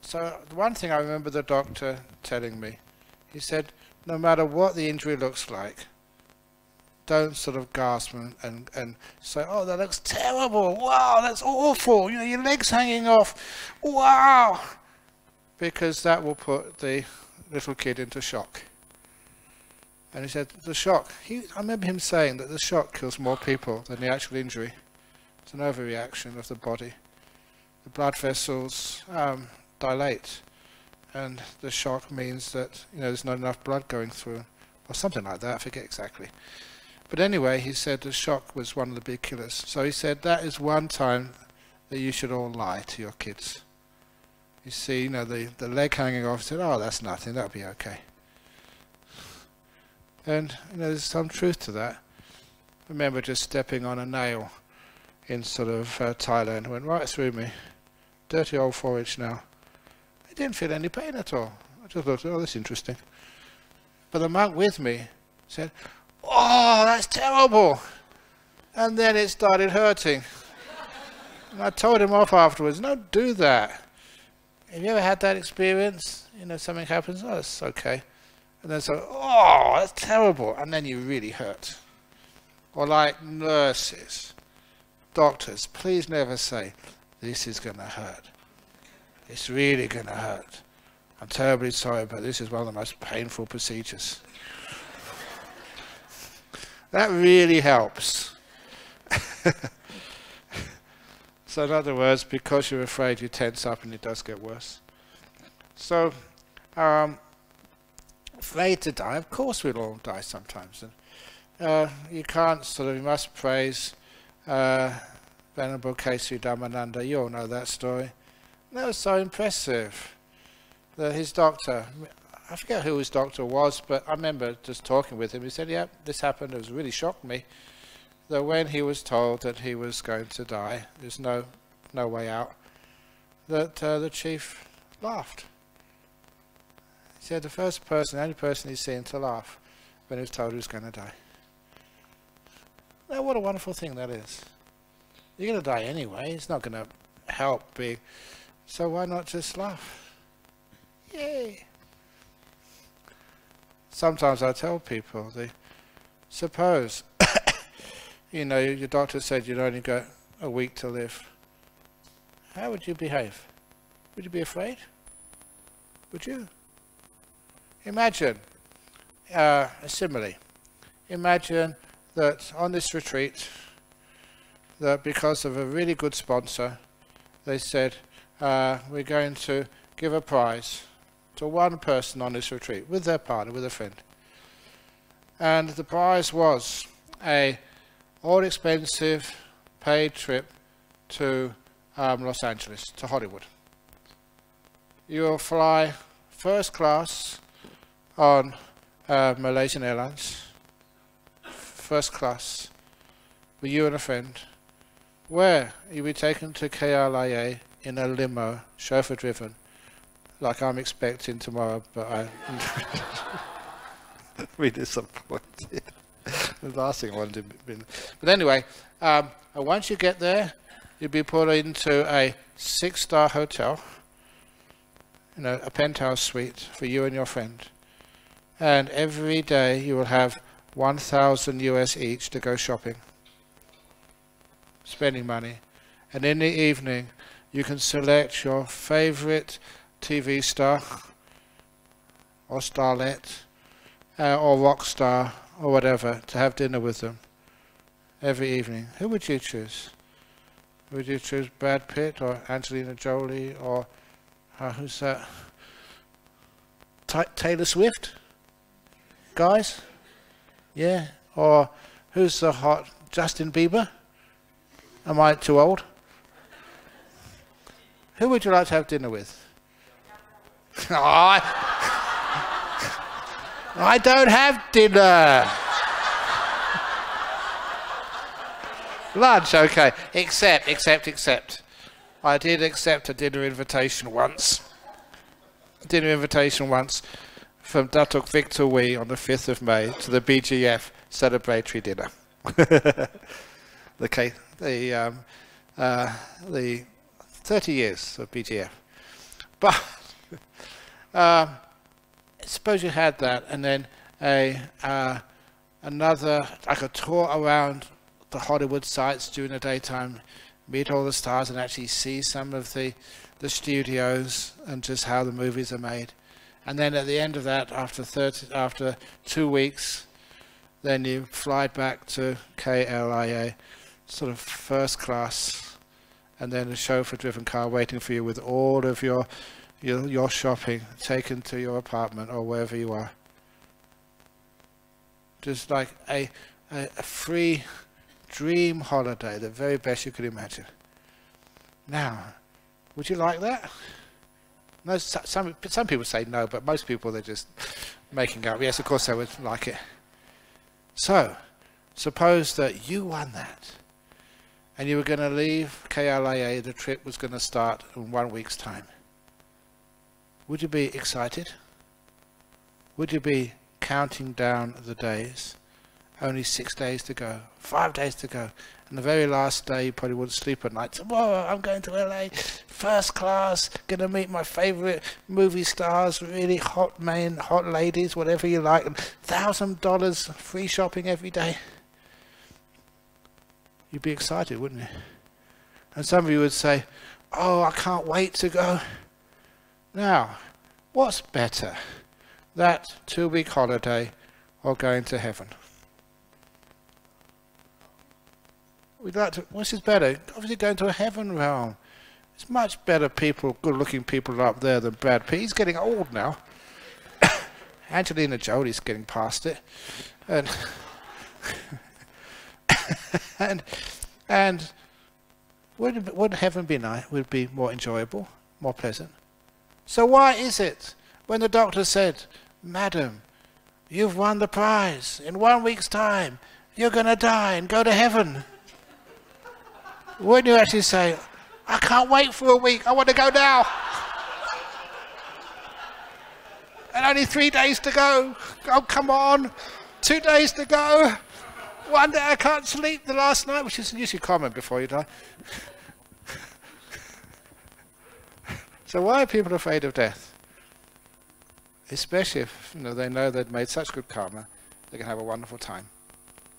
So the one thing I remember the doctor telling me, he said, no matter what the injury looks like, don't sort of gasp and say, oh, that looks terrible, wow, that's awful, your leg's hanging off, wow, because that will put the little kid into shock. And he said, the shock, I remember him saying that the shock kills more people than the actual injury. It's an overreaction of the body. The blood vessels dilate, and the shock means that there's not enough blood going through, or something like that, I forget exactly. But anyway, he said the shock was one of the big killers. So he said that is one time that you should all lie to your kids. You see, the leg hanging off, he said, oh, that's nothing, that'll be okay. And there's some truth to that. I remember just stepping on a nail in sort of Thailand, went right through me. Dirty old 4-inch nail. I didn't feel any pain at all. I just looked, oh, that's interesting. But the monk with me said, oh, that's terrible. And then it started hurting. And I told him off afterwards, don't do that. Have you ever had that experience? Something happens, oh, it's okay. And then so, oh, that's terrible. And then you really hurt. Or like nurses, doctors, please never say, this is going to hurt. It's really going to hurt. I'm terribly sorry, but this is one of the most painful procedures. That really helps. So in other words, because you're afraid, you tense up and it does get worse. So, afraid to die, of course we'll all die sometimes. And you can't you must praise Venerable Kesari Dhammananda. You all know that story. That was so impressive. That his doctor, I forget who his doctor was, but I remember just talking with him. He said, yeah, this happened. It really shocked me. That when he was told that he was going to die, there's no way out, that the chief laughed. He said the only person he's seen to laugh when he was told he was going to die. Now what a wonderful thing that is. You're going to die anyway, it's not going to help being, so why not just laugh? Yay! Sometimes I tell people, suppose, your doctor said you'd only got a week to live. How would you behave? Would you be afraid? Would you? Imagine a simile. Imagine that on this retreat, that because of a really good sponsor, they said, we're going to give a prize to one person on this retreat, with their partner, with a friend. And the prize was a all-expensive paid trip to Los Angeles, to Hollywood. You will fly first class on Malaysian Airlines, first class, with you and a friend, where you'll be taken to KLIA in a limo, chauffeur driven, like I'm expecting tomorrow, but I'm really disappointed. The last thing I wanted to be. But anyway, once you get there, you'll be put into a 6-star hotel, a penthouse suite for you and your friend. And every day you will have 1,000 US each to go shopping, spending money. And in the evening, you can select your favorite TV star or starlet or rock star or whatever to have dinner with them every evening. Who would you choose? Would you choose Brad Pitt or Angelina Jolie or who's that? Taylor Swift? Guys? Yeah? Or who's the hot Justin Bieber? Am I too old? Who would you like to have dinner with? I don't have dinner. Lunch, okay. Except. I did accept a dinner invitation once. From Datuk Victor Wee on the 5th of May to the BGF celebratory dinner. The 30 years of BGF. But suppose you had that, and then another, like a tour around the Hollywood sites during the daytime, meet all the stars and actually see some of the studios and just how the movies are made. And then at the end of that, after 2 weeks, then you fly back to KLIA, sort of first class, and then a chauffeur-driven car waiting for you with all of your shopping taken to your apartment or wherever you are. Just like a free dream holiday, the very best you could imagine. Now, would you like that? No, some people say no, but most people, they're just making up. Yes, of course they would like it. So, suppose that you won that, and you were going to leave KLIA, the trip was going to start in 1 week's time. Would you be excited? Would you be counting down the days? Only 6 days to go, 5 days to go. And the very last day, you probably wouldn't sleep at night. Tomorrow, I'm going to LA, first class, going to meet my favorite movie stars, really hot men, hot ladies, whatever you like, and $1,000 free shopping every day. You'd be excited, wouldn't you? And some of you would say, oh, I can't wait to go. Now, what's better, that 2-week holiday or going to heaven? Which is better? Obviously going to a heaven realm. It's much better people, good-looking people up there than Brad Pitt. He's getting old now. Angelina Jolie's getting past it. And would heaven be nice? Would it be more enjoyable, more pleasant? So why is it when the doctor said, Madam, you've won the prize. In 1 week's time, you're going to die and go to heaven. Wouldn't you actually say, I can't wait for a week, I want to go now. And only 3 days to go. Oh, come on. 2 days to go. 1 day I can't sleep the last night, which is usually common before you die. So why are people afraid of death? Especially if they know they've made such good karma, they can have a wonderful time.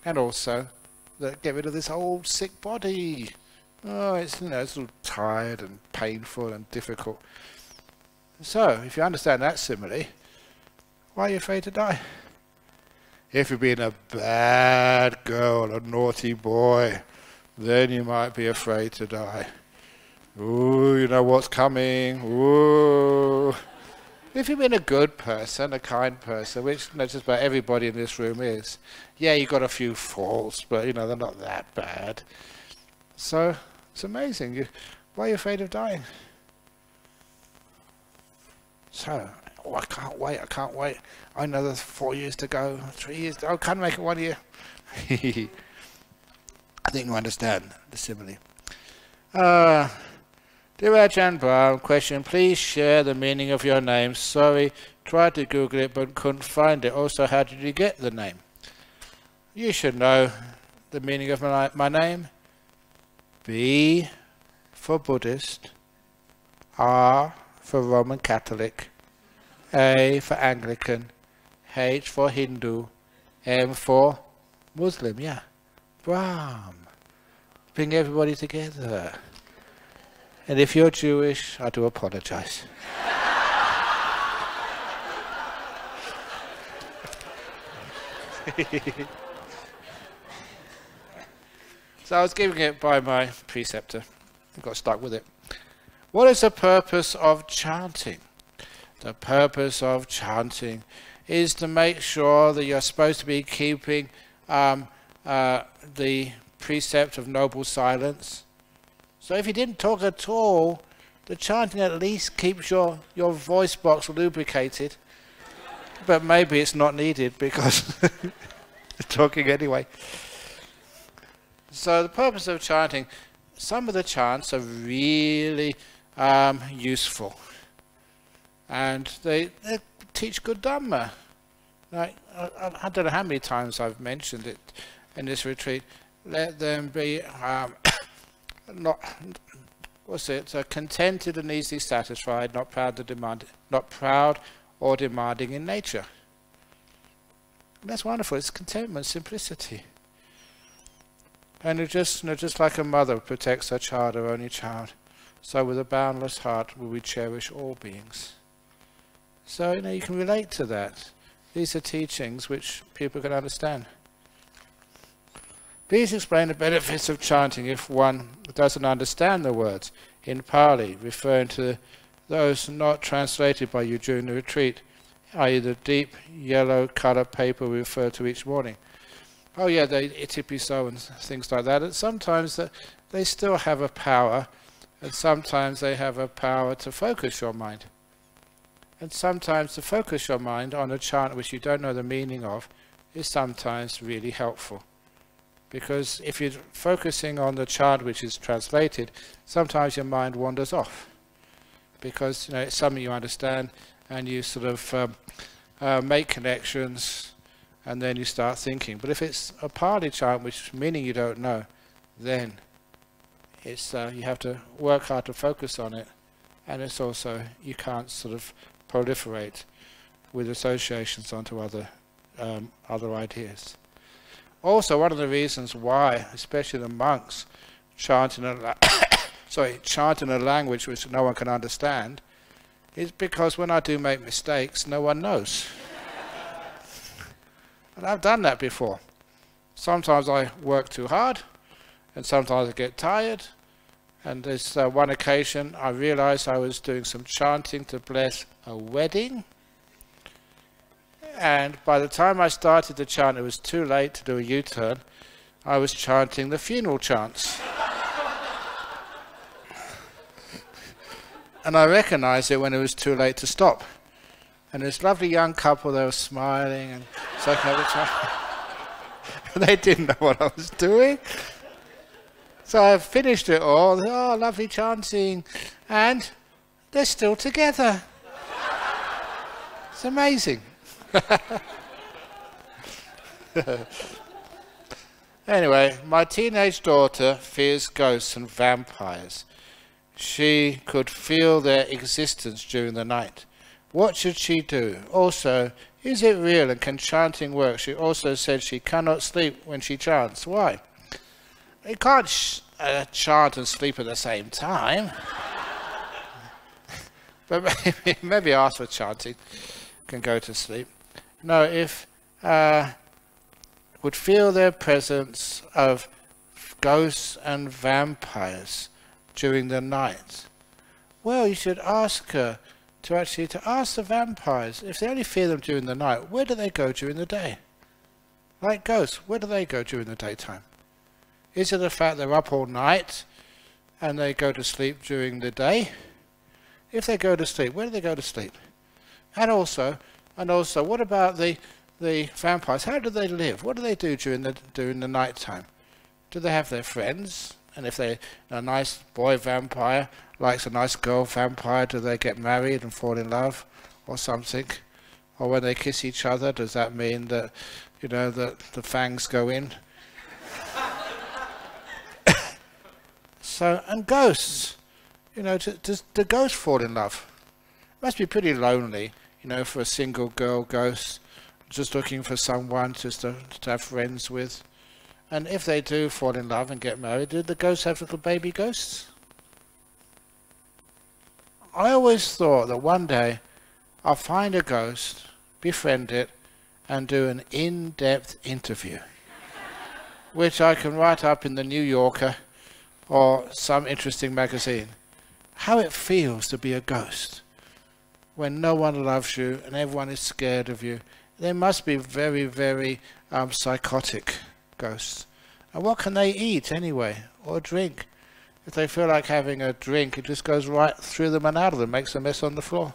And also, get rid of this old sick body. Oh, it's it's all tired and painful and difficult. So, if you understand that simile, why are you afraid to die? If you're being a bad girl, a naughty boy, then you might be afraid to die. Ooh, you know what's coming. Ooh. If you've been a good person, a kind person, which just about everybody in this room is, yeah, you've got a few faults, but they're not that bad. So it's amazing. Why are you afraid of dying? So, I can't wait. Another 4 years to go, 3 years to go. I can't make it 1 year. I think you understand the simile. Dear Ajahn Brahm, question, please share the meaning of your name. Sorry, tried to Google it but couldn't find it. Also, how did you get the name? You should know the meaning of my name. B for Buddhist, R for Roman Catholic, A for Anglican, H for Hindu, M for Muslim, yeah. Brahm. Bring everybody together. And if you're Jewish, I do apologize. So I was giving it by my preceptor. I got stuck with it. What is the purpose of chanting? The purpose of chanting is to make sure that you're supposed to be keeping the precept of noble silence. So if you didn't talk at all, the chanting at least keeps your voice box lubricated. But maybe it's not needed because you're talking anyway. So the purpose of chanting, some of the chants are really useful. And they teach good Dhamma. Like, I don't know how many times I've mentioned it in this retreat. Let them be contented and easily satisfied, not proud or demanding in nature. And that's wonderful. It's contentment, simplicity. And it's just like a mother protects her child, her only child, so with a boundless heart will we cherish all beings. So you can relate to that. These are teachings which people can understand. Please explain the benefits of chanting if one doesn't understand the words in Pali, referring to those not translated by you during the retreat, i.e. the deep yellow colour paper we refer to each morning. Oh yeah, they itipiso and things like that. And sometimes they still have a power, and sometimes they have a power to focus your mind. And sometimes to focus your mind on a chant which you don't know the meaning of is sometimes really helpful. Because if you're focusing on the chant which is translated, sometimes your mind wanders off. Because it's something you understand, and you sort of make connections, and then you start thinking. But if it's a Pali chant which meaning you don't know, then it's you have to work hard to focus on it, and it's also you can't sort of proliferate with associations onto other ideas. Also, one of the reasons why, especially the monks, chant in a language which no one can understand, is because when I do make mistakes, no one knows. And I've done that before. Sometimes I work too hard, and sometimes I get tired. And there's one occasion I realized I was doing some chanting to bless a wedding. And by the time I started the chant, it was too late to do a U-turn. I was chanting the funeral chants. And I recognized it when it was too late to stop. And this lovely young couple, they were smiling and soaking up the chant. They didn't know what I was doing. So I finished it all. Oh, lovely chanting. And they're still together. It's amazing. Anyway, my teenage daughter fears ghosts and vampires. She could feel their existence during the night. What should she do? Also, is it real and can chanting work? She also said she cannot sleep when she chants. Why? You can't chant and sleep at the same time. But maybe after chanting can go to sleep. No, if would feel their presence of ghosts and vampires during the night. Well, you should ask her to ask the vampires, if they only fear them during the night, where do they go during the day? Like ghosts, where do they go during the daytime? Is it the fact they're up all night and they go to sleep during the day? If they go to sleep, where do they go to sleep? And also, what about the vampires? How do they live? What do they do during the night time? Do they have their friends? And if a nice boy vampire likes a nice girl vampire, do they get married and fall in love or something? Or when they kiss each other, does that mean that you know, that the fangs go in. So, and ghosts, you know, does the ghost fall in love? It must be pretty lonely, you know, for a single girl ghost, just looking for someone just to have friends with. And if they do fall in love and get married, do the ghosts have little baby ghosts? I always thought that one day I'll find a ghost, befriend it, and do an in-depth interview, which I can write up in the New Yorker or some interesting magazine. How it feels to be a ghost when no one loves you and everyone is scared of you. They must be very, very psychotic ghosts. And what can they eat anyway, or drink? If they feel like having a drink, it just goes right through them and out of them, makes a mess on the floor.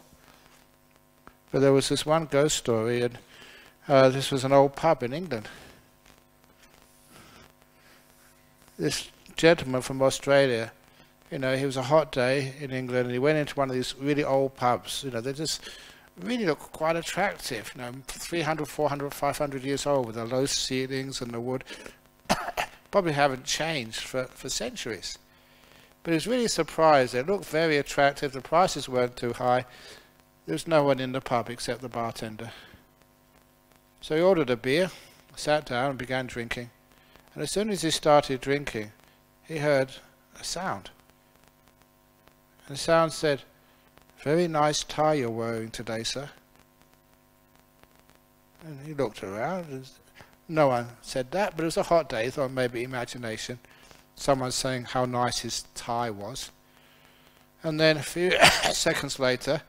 But there was this one ghost story, and this was an old pub in England. This gentleman from Australia, you know, it was a hot day in England, and he went into one of these really old pubs. You know, they just really look quite attractive, you know, 300, 400, 500 years old, with the low ceilings and the wood. Probably haven't changed for centuries. But he was really surprised. They looked very attractive. The prices weren't too high. There was no one in the pub except the bartender. So he ordered a beer, sat down and began drinking. And as soon as he started drinking, he heard a sound. And the sound said, "Very nice tie you're wearing today, sir." And he looked around. No one said that, but it was a hot day. He thought maybe imagination. Someone saying how nice his tie was. And then a few seconds later,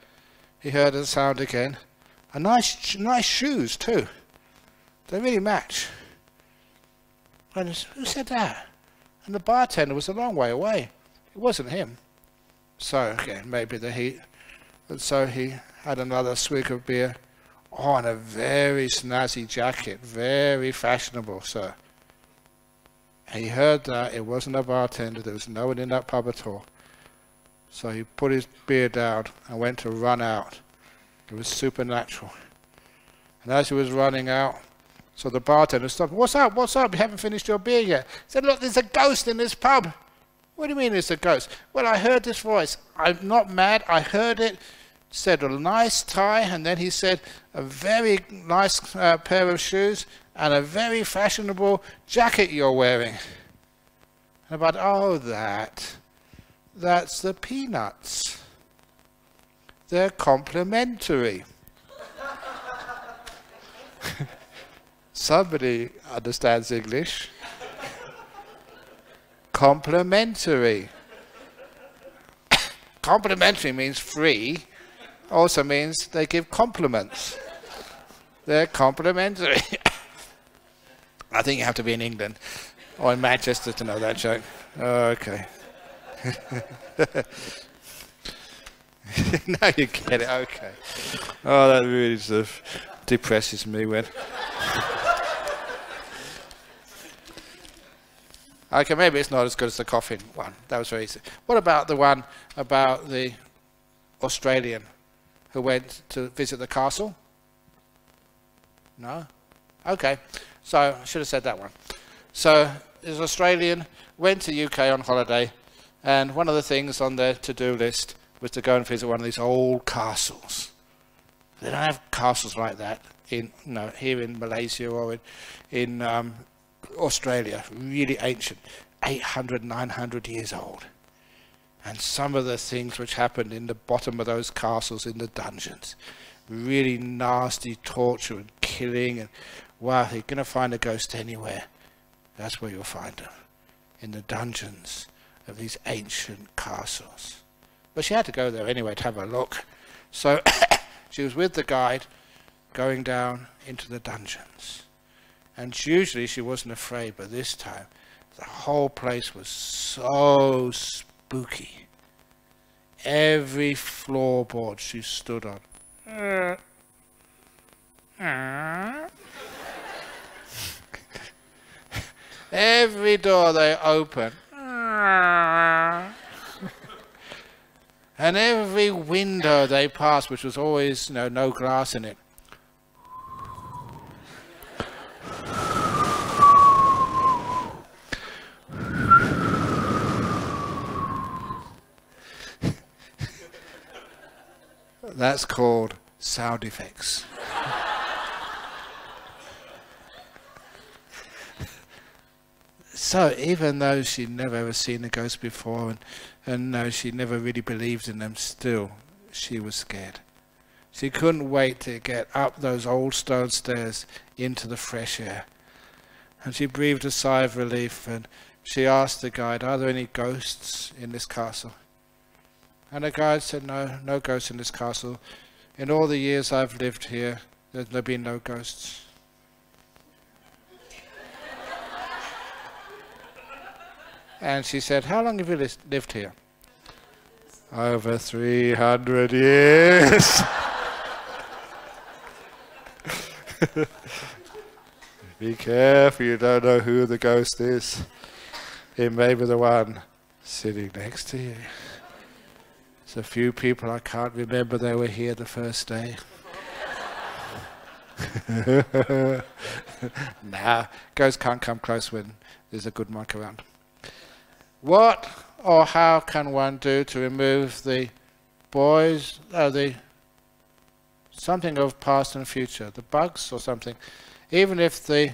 he heard the sound again. A nice shoes too. They really match. And who said that? And the bartender was a long way away. It wasn't him. So again, maybe the heat. And so he had another swig of beer. Oh, and a very snazzy jacket, very fashionable, sir. He heard that. It wasn't a bartender. There was no one in that pub at all. So he put his beer down and went to run out. It was supernatural. And as he was running out, so the bartender stopped. "What's up? What's up? You haven't finished your beer yet." He said, "Look, there's a ghost in this pub." "What do you mean there's a ghost?" "Well, I heard this voice. I'm not mad. I heard it. Said a nice tie, and then he said a very nice pair of shoes and a very fashionable jacket you're wearing." And about, "Oh, that's the peanuts. They're complimentary." Somebody understands English. Complimentary. Complimentary means free. Also means they give compliments. They're complimentary. I think you have to be in England or in Manchester to know that joke. Okay. Now you get it. Okay. Oh, that really sort of depresses me when. Okay, maybe it's not as good as the coffin one. That was very easy. What about the one about the Australian who went to visit the castle? No? Okay. So I should have said that one. So this Australian went to UK on holiday, and one of the things on their to-do list was to go and visit one of these old castles. They don't have castles like that in here in Malaysia or in Australia. Really ancient, 800, 900 years old. And some of the things which happened in the bottom of those castles, in the dungeons, really nasty torture and killing, and wow, you're going to find a ghost anywhere. That's where you'll find them, in the dungeons of these ancient castles. But she had to go there anyway to have a look. So she was with the guide going down into the dungeons. And usually she wasn't afraid, but this time the whole place was so spooky. Every floorboard she stood on. Every door they opened. And every window they passed, which was always no glass in it. That's called sound effects. So even though she'd never ever seen a ghost before and no, she never really believed in them, still she was scared. She couldn't wait to get up those old stone stairs into the fresh air. And she breathed a sigh of relief and she asked the guide, "Are there any ghosts in this castle?" And the guide said, "No, no ghosts in this castle. In all the years I've lived here, there's been no ghosts." And she said, "How long have you lived here?" "Over 300 years. Be careful, you don't know who the ghost is. It may be the one sitting next to you. There's a few people I can't remember they were here the first day." Nah, ghosts can't come close when there's a good mic around. What or how can one do to remove the something of past and future, the bugs or something, even if the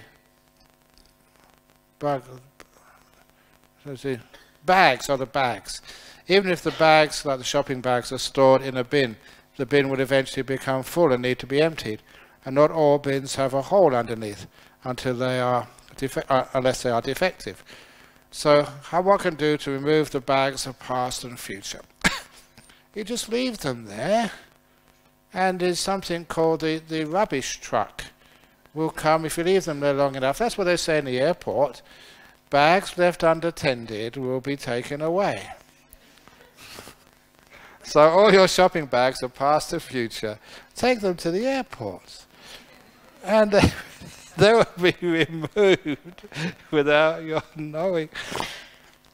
bags, even if the bags, like the shopping bags, are stored in a bin, the bin would eventually become full and need to be emptied, and not all bins have a hole underneath until they are unless they are defective. So what can do to remove the bags of past and future? You just leave them there, and there's something called the rubbish truck will come if you leave them there long enough. That's what they say in the airport. Bags left unattended will be taken away. So all your shopping bags of past and future, take them to the airport, and they will be removed without your knowing.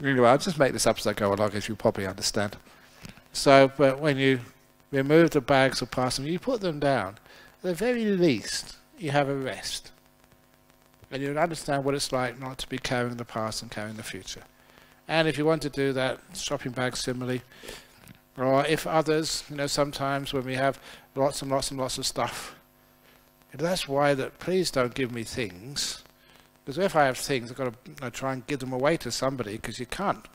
Anyway, I'll just make this up as I go along, as you probably understand. So, but when you remove the bags of past and you put them down, at the very least, you have a rest. And you'll understand what it's like not to be carrying the past and carrying the future. And if you want to do that, shopping bags similarly, or if others, sometimes when we have lots and lots and lots of stuff, that's why please don't give me things, because if I have things, I've got to try and give them away to somebody, because you can't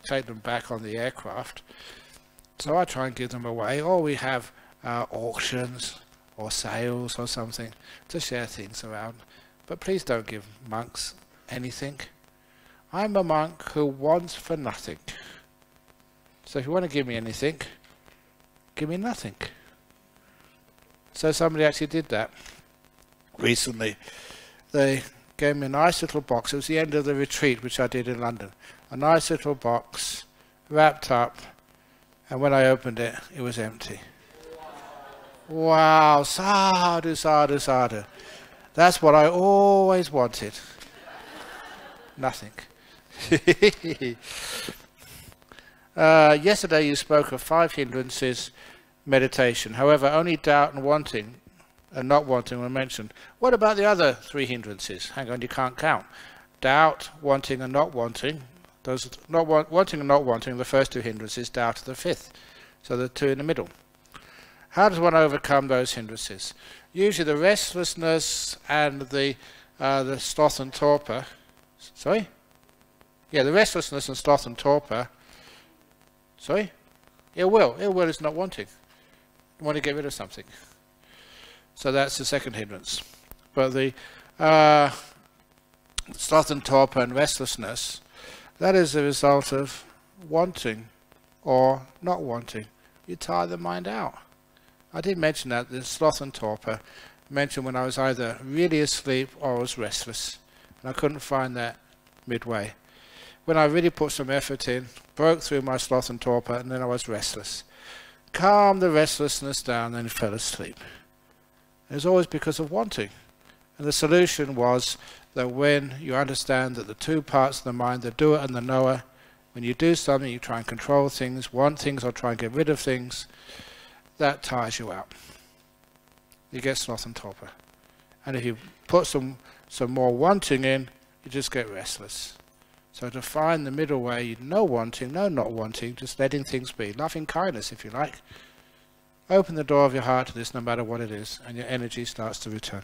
take them back on the aircraft. So I try and give them away, or we have auctions or sales or something to share things around. But please don't give monks anything. I'm a monk who wants for nothing. So if you want to give me anything, give me nothing. So somebody actually did that recently. They gave me a nice little box. It was the end of the retreat which I did in London. A nice little box, wrapped up, and when I opened it, it was empty. Wow, sadhu, sadhu, sadhu. That's what I always wanted. Nothing. Yesterday you spoke of 5 hindrances meditation. However, only doubt and wanting and not wanting were mentioned. What about the other 3 hindrances? Hang on, you can't count. Doubt, wanting and not wanting. Those wanting and not wanting, the first 2 hindrances, doubt are the 5th. So the 2 in the middle. How does one overcome those hindrances? Usually the restlessness and the sloth and torpor. Sorry? Yeah, the restlessness and sloth and torpor. Sorry? Ill will. Ill will is not wanting. You want to get rid of something. So that's the second hindrance. But the sloth and torpor and restlessness, that is a result of wanting or not wanting. You tire the mind out. I did mention that, the sloth and torpor, mentioned when I was either really asleep or I was restless. And I couldn't find that midway. When I really put some effort in, broke through my sloth and torpor, and then I was restless. Calmed the restlessness down, then fell asleep. It was always because of wanting. And the solution was that when you understand that the 2 parts of the mind, the doer and the knower, when you do something, you try and control things, want things, or try and get rid of things, that tires you out. You get sloth and torpor. And if you put some more wanting in, you just get restless. So to find the middle way, no wanting, no not wanting, just letting things be. Loving kindness, if you like. Open the door of your heart to this no matter what it is, and your energy starts to return.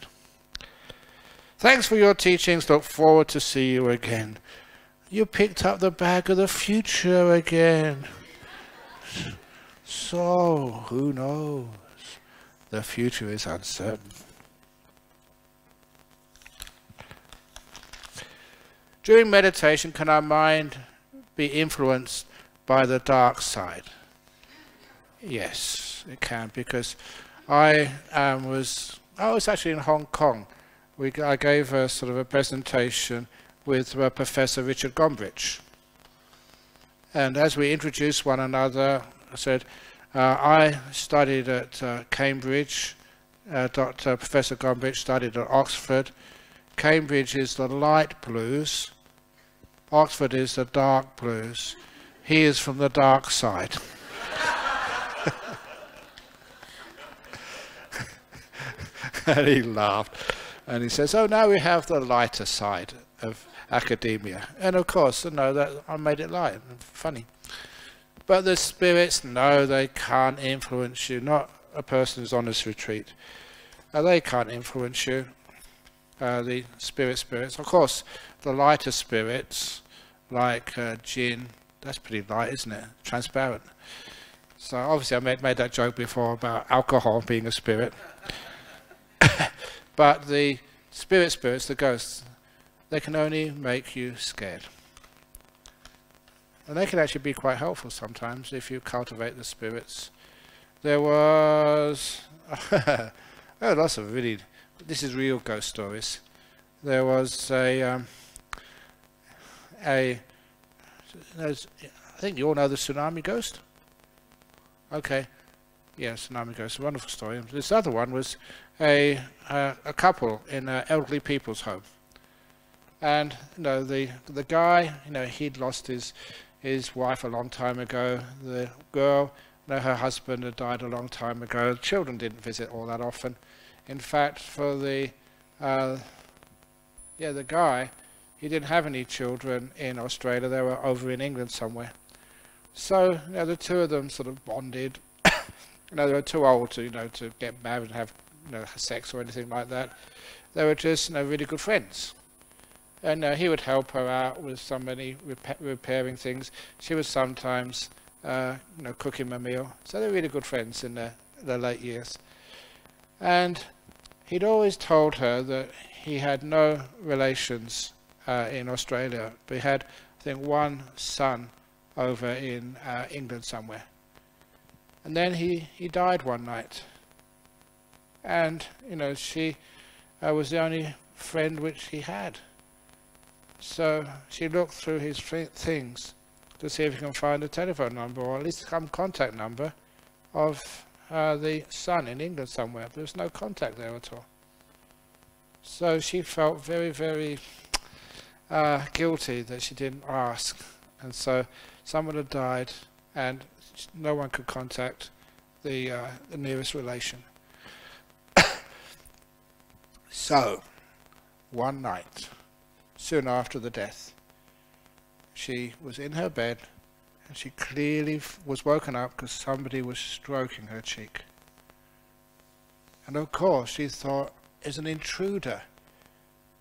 Thanks for your teachings. Look forward to see you again. You picked up the bag of the future again. So, who knows? The future is uncertain. During meditation, can our mind be influenced by the dark side? Yes, it can, because I was actually in Hong Kong. I gave a sort of a presentation with Professor Richard Gombrich. And as we introduced one another, I said, I studied at Cambridge, Professor Gombrich studied at Oxford. Cambridge is the light blues, Oxford is the dark blues. He is from the dark side. And he laughed. And he says, oh, now we have the lighter side of academia. And of course, that I made it light and funny. But the spirits, no, they can't influence you. Not a person who's on this retreat. They can't influence you. The spirits. Of course, the lighter spirits, like jinn, that's pretty light, isn't it? Transparent. So obviously I made that joke before about alcohol being a spirit. But the spirits, the ghosts, they can only make you scared. And they can actually be quite helpful sometimes if you cultivate the spirits. There was lots of really, this is real ghost stories. There was I think you all know the tsunami ghost? Okay. Yeah, tsunami ghost, a wonderful story. This other one was a couple in an elderly people's home. And the guy, he'd lost his wife a long time ago. The girl, her husband had died a long time ago. The children didn't visit all that often. In fact, for the guy, he didn't have any children in Australia. They were over in England somewhere. So the two of them sort of bonded. They were too old to to get married and have sex or anything like that. They were just really good friends. And he would help her out with somebody repairing things. She was sometimes cooking a meal. So they were really good friends in their late years. And he'd always told her that he had no relations in Australia, but he had, I think, one son over in England somewhere. And then he died one night. And, she was the only friend which he had. So she looked through his things to see if he can find a telephone number, or at least some contact number of the son in England somewhere. There was no contact there at all. So she felt very, very guilty that she didn't ask. And so someone had died and no one could contact the nearest relation. So, one night, soon after the death, she was in her bed and she clearly was woken up because somebody was stroking her cheek. And of course she thought, it's an intruder.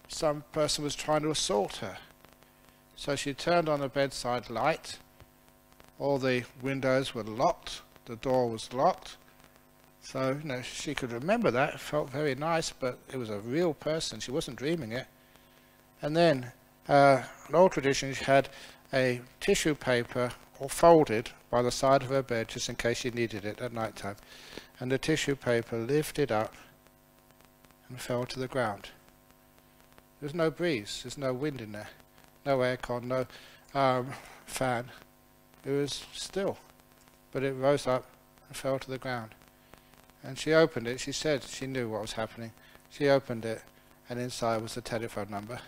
Some person was trying to assault her. So she turned on the bedside light. All the windows were locked. The door was locked. So, she could remember that. It felt very nice, but it was a real person. She wasn't dreaming it. And then, an old tradition, she had a tissue paper all folded by the side of her bed just in case she needed it at night time. And the tissue paper lifted up and fell to the ground. There's no breeze. There's no wind in there. No aircon, no fan. It was still. But it rose up and fell to the ground. And she opened it. She said she knew what was happening. She opened it, and inside was a telephone number,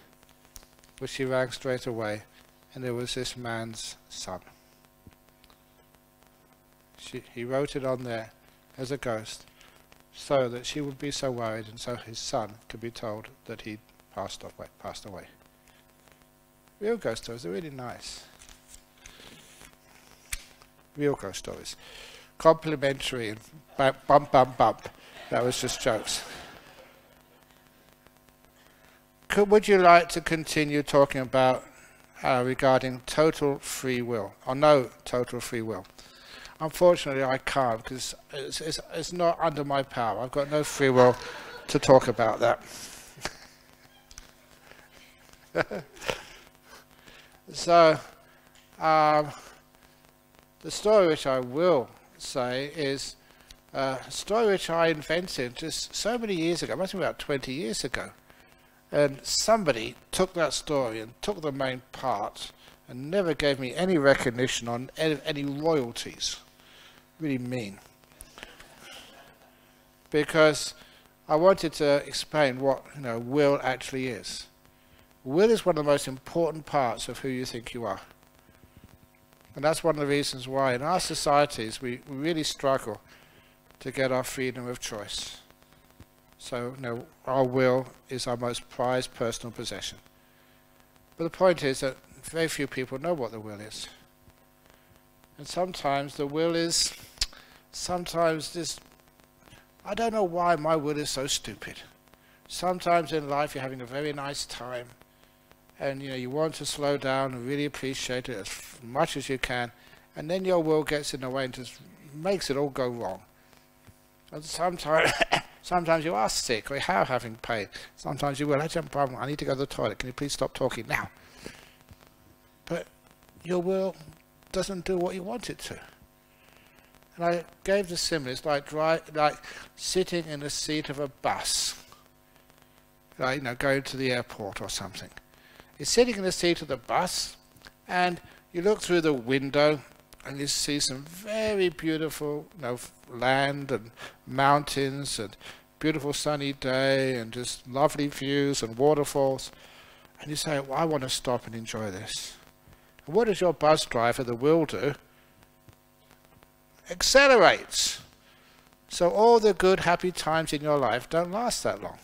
which she rang straight away, and it was this man's son. He wrote it on there as a ghost, so that she would be so worried, and so his son could be told that he'd passed away. Real ghost stories are really nice. Real ghost stories. complimentary and bump, bump, bump. That was just jokes. Would you like to continue talking about regarding total free will, or no total free will? Unfortunately, I can't, because it's not under my power. I've got no free will to talk about that. So, the story which I will say is a story which I invented just so many years ago, must be about 20 years ago. And somebody took that story and took the main part and never gave me any recognition on any royalties. Really mean. Because I wanted to explain what will actually is. Will is one of the most important parts of who you think you are. And that's one of the reasons why in our societies we really struggle to get our freedom of choice. So, our will is our most prized personal possession. But the point is that very few people know what the will is. And sometimes the will is, just, I don't know why my will is so stupid. Sometimes in life you're having a very nice time, and you want to slow down and really appreciate it as much as you can, and then your will gets in the way and just makes it all go wrong. And sometimes you are sick or you are having pain. Sometimes you will, Ajahn Brahm, I need to go to the toilet. Can you please stop talking now? But your will doesn't do what you want it to. And I gave the simile. It's like sitting in the seat of a bus. Like, going to the airport or something. You're sitting in the seat of the bus and you look through the window and you see some very beautiful land and mountains and beautiful sunny day and just lovely views and waterfalls, and you say, well, I want to stop and enjoy this. And what does your bus driver, the will, do? Accelerates. So all the good happy times in your life don't last that long.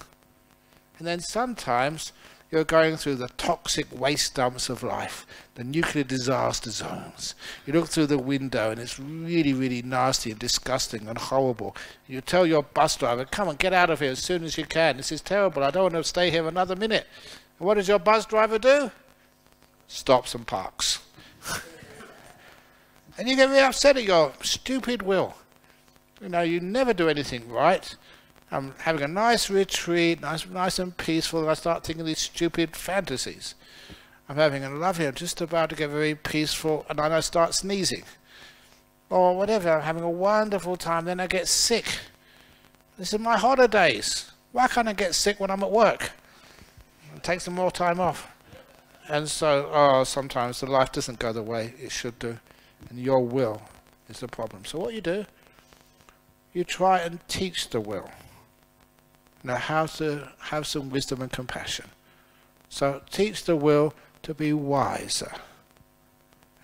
And then sometimes you're going through the toxic waste dumps of life, the nuclear disaster zones. You look through the window and it's really, really nasty and disgusting and horrible. You tell your bus driver, come on, get out of here as soon as you can. This is terrible. I don't want to stay here another minute. And what does your bus driver do? Stops and parks. And you get really upset at your stupid will. You never do anything right. I'm having a nice retreat, nice and peaceful, and I start thinking these stupid fantasies. I'm having a lovely, I'm just about to get very peaceful, and then I start sneezing. Or whatever, I'm having a wonderful time, then I get sick. This is my holidays. Why can't I get sick when I'm at work? And take some more time off. And so, sometimes the life doesn't go the way it should do, and your will is the problem. So what do? You try and teach the will. How to have some wisdom and compassion. So teach the will to be wiser.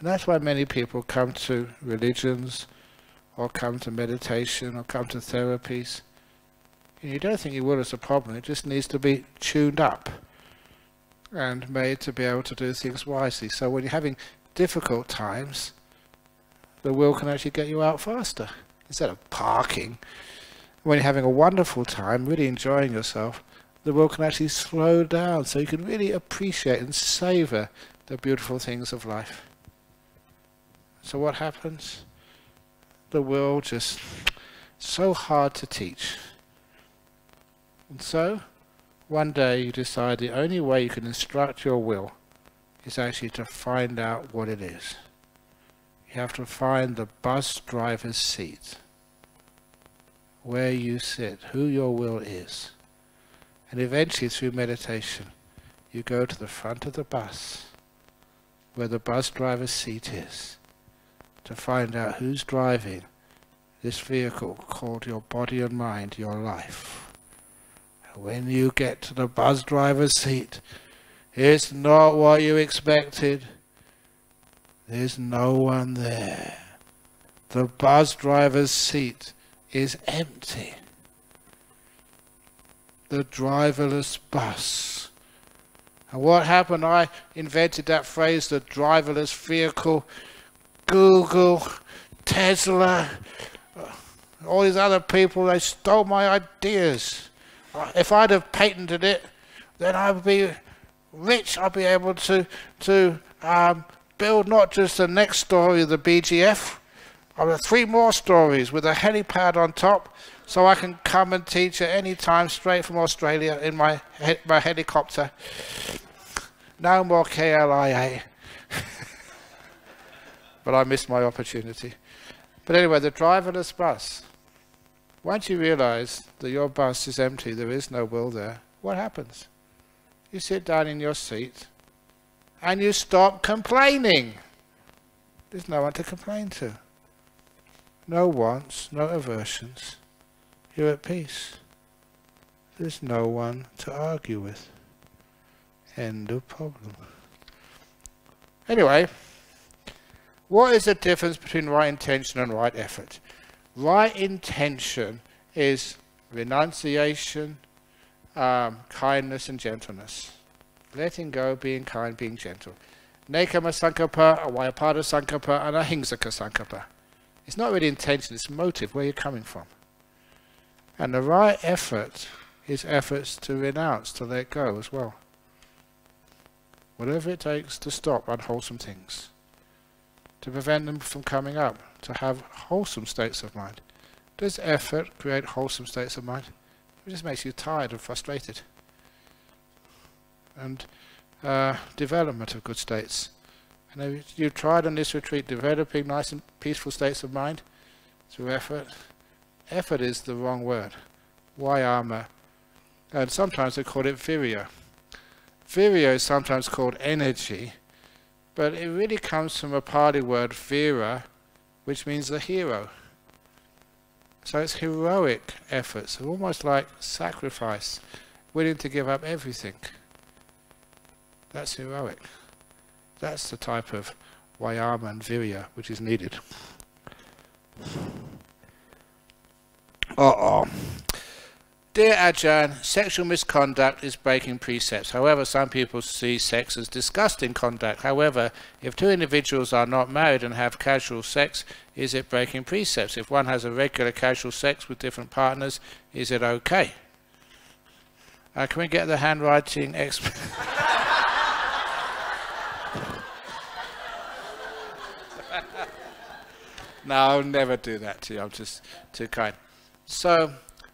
And that's why many people come to religions, or come to meditation, or come to therapies. You don't think your will is a problem, it just needs to be tuned up and made to be able to do things wisely. So when you're having difficult times, the will can actually get you out faster, instead of parking. When you're having a wonderful time, really enjoying yourself, the will can actually slow down so you can really appreciate and savor the beautiful things of life. So what happens? The will just so hard to teach. And so one day you decide the only way you can instruct your will is actually to find out what it is. You have to find the bus driver's seat, where you sit, who your will is. And eventually through meditation you go to the front of the bus, where the bus driver's seat is, to find out who's driving this vehicle called your body and mind, your life. And when you get to the bus driver's seat, it's not what you expected. There's no one there. The bus driver's seat is empty. The driverless bus. And what happened? I invented that phrase, the driverless vehicle. Google, Tesla, All these other people, they stole my ideas. If I'd have patented it, then I'd be rich. I'd be able to build not just the next story of the BGF, but 3 more stories with a helipad on top, so I can come and teach at any time straight from Australia in my helicopter. No more KLIA. But I missed my opportunity. But anyway, the driverless bus. Once you realize that your bus is empty, there is no will there, what happens? You sit down in your seat and you stop complaining. There's no one to complain to. No wants, no aversions. You're at peace. There's no one to argue with. End of problem. Anyway, what is the difference between right intention and right effort? Right intention is renunciation, kindness and gentleness. Letting go, being kind, being gentle. Nekama Sankappa, Avyapada Sankappa and Ahingsaka Sankappa. It's not really intention, it's motive, where you're coming from. And the right effort is efforts to renounce, to let go as well. Whatever it takes to stop unwholesome things, to prevent them from coming up, to have wholesome states of mind. Does effort create wholesome states of mind? It just makes you tired and frustrated. And development of good states. And if you tried on this retreat developing nice and peaceful states of mind through effort. Effort is the wrong word. Vayama. And sometimes they call it virya. Virya is sometimes called energy, but it really comes from a Pali word vira, which means the hero. So it's heroic efforts, almost like sacrifice, willing to give up everything. That's heroic. That's the type of vayama and virya which is needed. Dear Ajahn, sexual misconduct is breaking precepts. However, some people see sex as disgusting conduct. However, if 2 individuals are not married and have casual sex, is it breaking precepts? If one has a regular casual sex with different partners, is it okay? Can we get the handwriting expert? No, I'll never do that to you. I'm just too kind. So,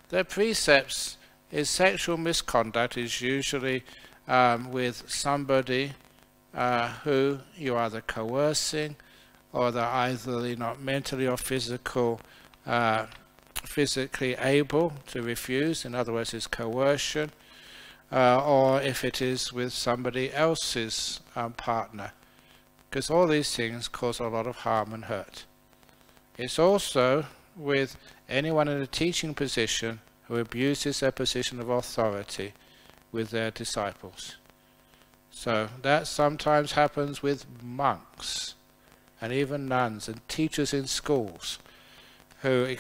the precepts is sexual misconduct is usually with somebody who you're either coercing or they're either not mentally or physically able to refuse. In other words, it's coercion. Or if it is with somebody else's partner. Because all these things cause a lot of harm and hurt. It's also with anyone in a teaching position who abuses their position of authority with their disciples. So that sometimes happens with monks and even nuns and teachers in schools who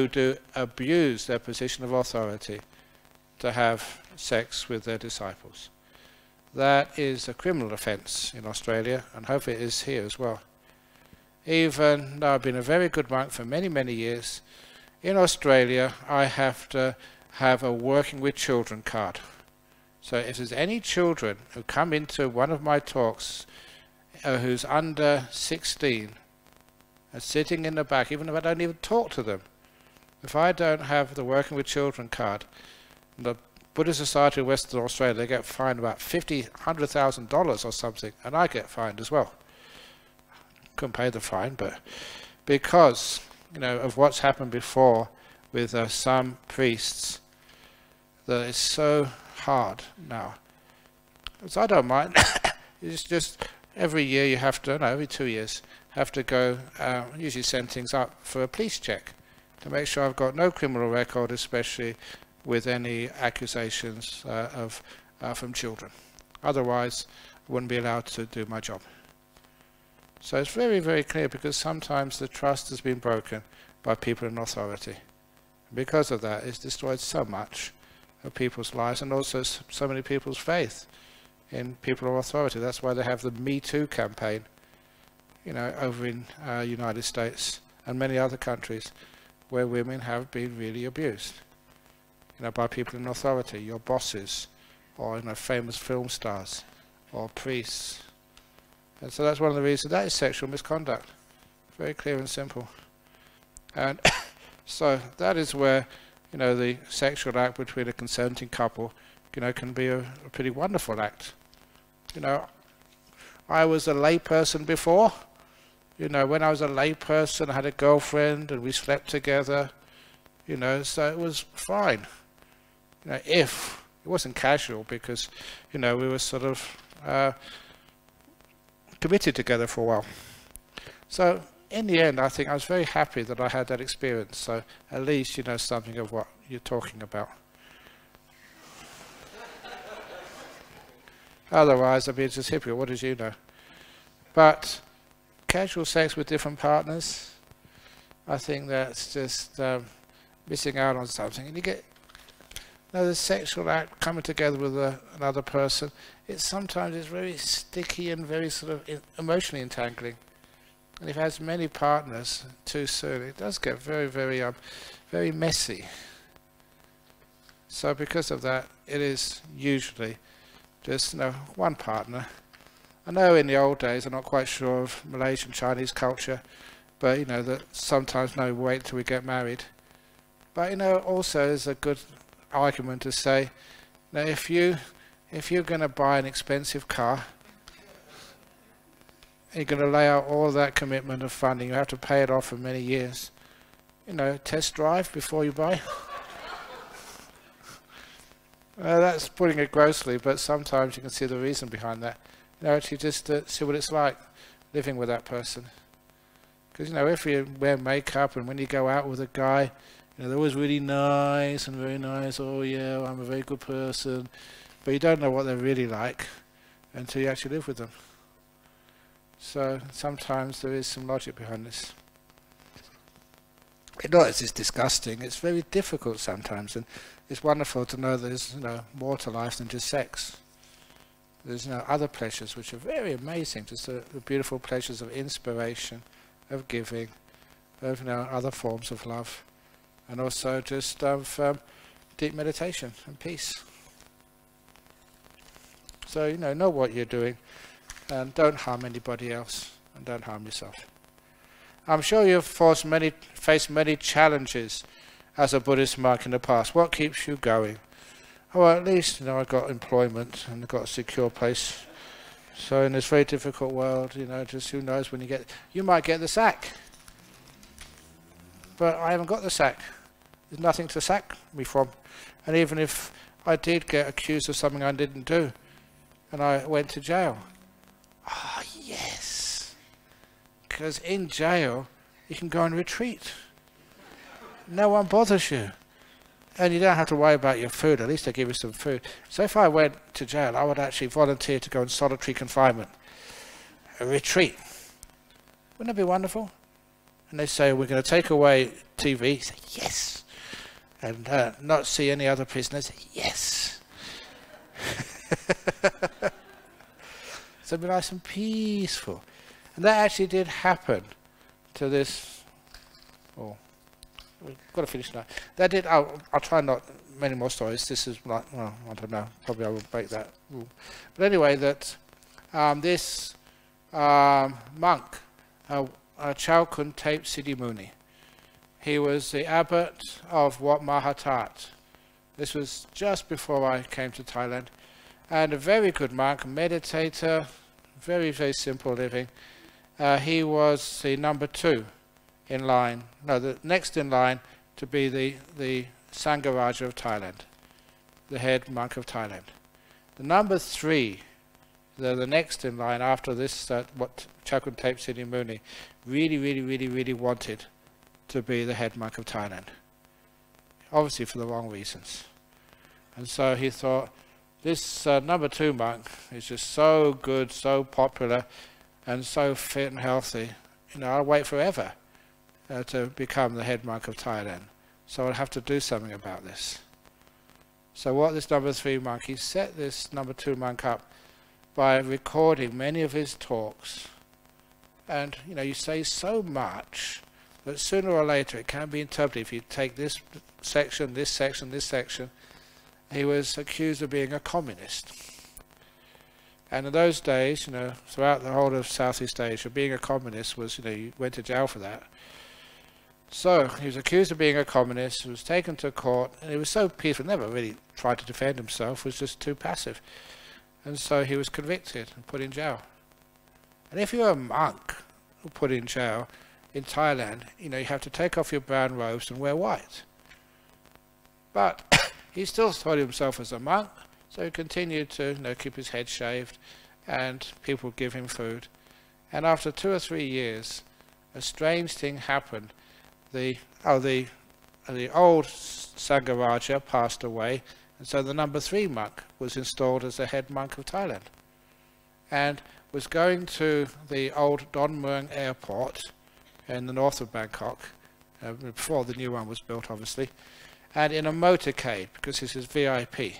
do abuse their position of authority to have sex with their disciples. That is a criminal offence in Australia, and hopefully it is here as well. Even though I've been a very good monk for many, many years, in Australia I have to have a working with children card. So if there's any children who come into one of my talks who's under 16 and sitting in the back, even if I don't even talk to them, if I don't have the working with children card, the Buddhist Society of Western Australia, they get fined about $100,000 or something, and I get fined as well. Couldn't pay the fine, but because of what's happened before with some priests, that it's so hard now. So I don't mind. It's just every year you have to, no, every 2 years, have to go, usually send things up for a police check to make sure I've got no criminal record, especially with any accusations from children. Otherwise, I wouldn't be allowed to do my job. So it's very, very clear, because sometimes the trust has been broken by people in authority. Because of that, it's destroyed so much of people's lives, and also so many people's faith in people of authority. That's why they have the Me Too campaign, over in United States and many other countries, where women have been really abused, by people in authority, your bosses, or famous film stars, or priests. And so that's one of the reasons that is sexual misconduct. Very clear and simple. And so that is where, the sexual act between a consenting couple, can be a pretty wonderful act. I was a lay person before. When I was a lay person, I had a girlfriend and we slept together. So it was fine. If it wasn't casual, because we were sort of committed together for a while. So in the end, I think I was very happy that I had that experience. So at least you know something of what you're talking about. Otherwise, I'd be just hypocrite. What did you know? But casual sex with different partners, I think that's just missing out on something. And you get the sexual act coming together with another person. Sometimes it's very sticky and very sort of emotionally entangling. And if it has many partners too soon, it does get very, very, very messy. So because of that, it is usually just one partner. I know in the old days, I'm not quite sure of Malaysian Chinese culture, but that sometimes wait till we get married. But also is a good argument to say, if you're going to buy an expensive car, you're going to lay out all that commitment of funding, you have to pay it off for many years. Test drive before you buy. That's putting it grossly, but sometimes you can see the reason behind that. Actually just see what it's like living with that person. Because, if you wear makeup and when you go out with a guy, they're always really nice and very nice. Oh yeah, I'm a very good person. But you don't know what they're really like until you actually live with them. So sometimes there is some logic behind this. It's disgusting. It's very difficult sometimes, and it's wonderful to know there's more to life than just sex. There's other pleasures which are very amazing, just the beautiful pleasures of inspiration, of giving, of other forms of love, and also just of deep meditation and peace. So know what you're doing, and don't harm anybody else, and don't harm yourself. I'm sure you've faced many challenges as a Buddhist monk in the past. What keeps you going? Oh, at least I got employment and got a secure place. So in this very difficult world, just who knows when you might get the sack. But I haven't got the sack. There's nothing to sack me from. And even if I did get accused of something I didn't do, and I went to jail. Ah, yes. Because in jail, you can go on retreat. No one bothers you. And you don't have to worry about your food. At least they give you some food. So if I went to jail, I would actually volunteer to go in solitary confinement. A retreat. Wouldn't that be wonderful? And they say, we're going to take away TV. You say, yes. And not see any other prisoners. Yes. So it'd be nice and peaceful. And that actually did happen to this. Oh, we've got to finish now. That did. I'll try not many more stories. This is like, well, I don't know. Probably I will break that rule. But anyway, that this monk, Chalkun Tape Siddhi Muni, he was the abbot of Wat Mahatat. This was just before I came to Thailand. And a very good monk, meditator, very, very simple living. He was the number 2 in line, no, the next in line to be the Sangharaja of Thailand, the head monk of Thailand. The number 3, the next in line after this, what Chalkun Tape Siddhi Muni, really wanted to be the head monk of Thailand. Obviously for the wrong reasons. And so he thought, this number 2 monk is just so good, so popular, and so fit and healthy. I'll wait forever to become the head monk of Thailand. So I'll have to do something about this. So what this number 3 monk, he set this number 2 monk up by recording many of his talks. And you say so much but sooner or later it can be interpreted. If you take this section, this section, this section, he was accused of being a communist. And in those days, throughout the whole of Southeast Asia, being a communist was, you went to jail for that. So he was accused of being a communist, he was taken to court, and he was so peaceful, never really tried to defend himself, was just too passive. And so he was convicted and put in jail. And if you're a monk who put in jail in Thailand, you have to take off your brown robes and wear white. But he still thought of himself as a monk, so he continued to keep his head shaved, and people would give him food. And after 2 or 3 years, a strange thing happened. The old Sangharaja passed away, and so the number 3 monk was installed as the head monk of Thailand, and was going to the old Don Mueang airport in the north of Bangkok, before the new one was built obviously, and in a motorcade, because this is VIP.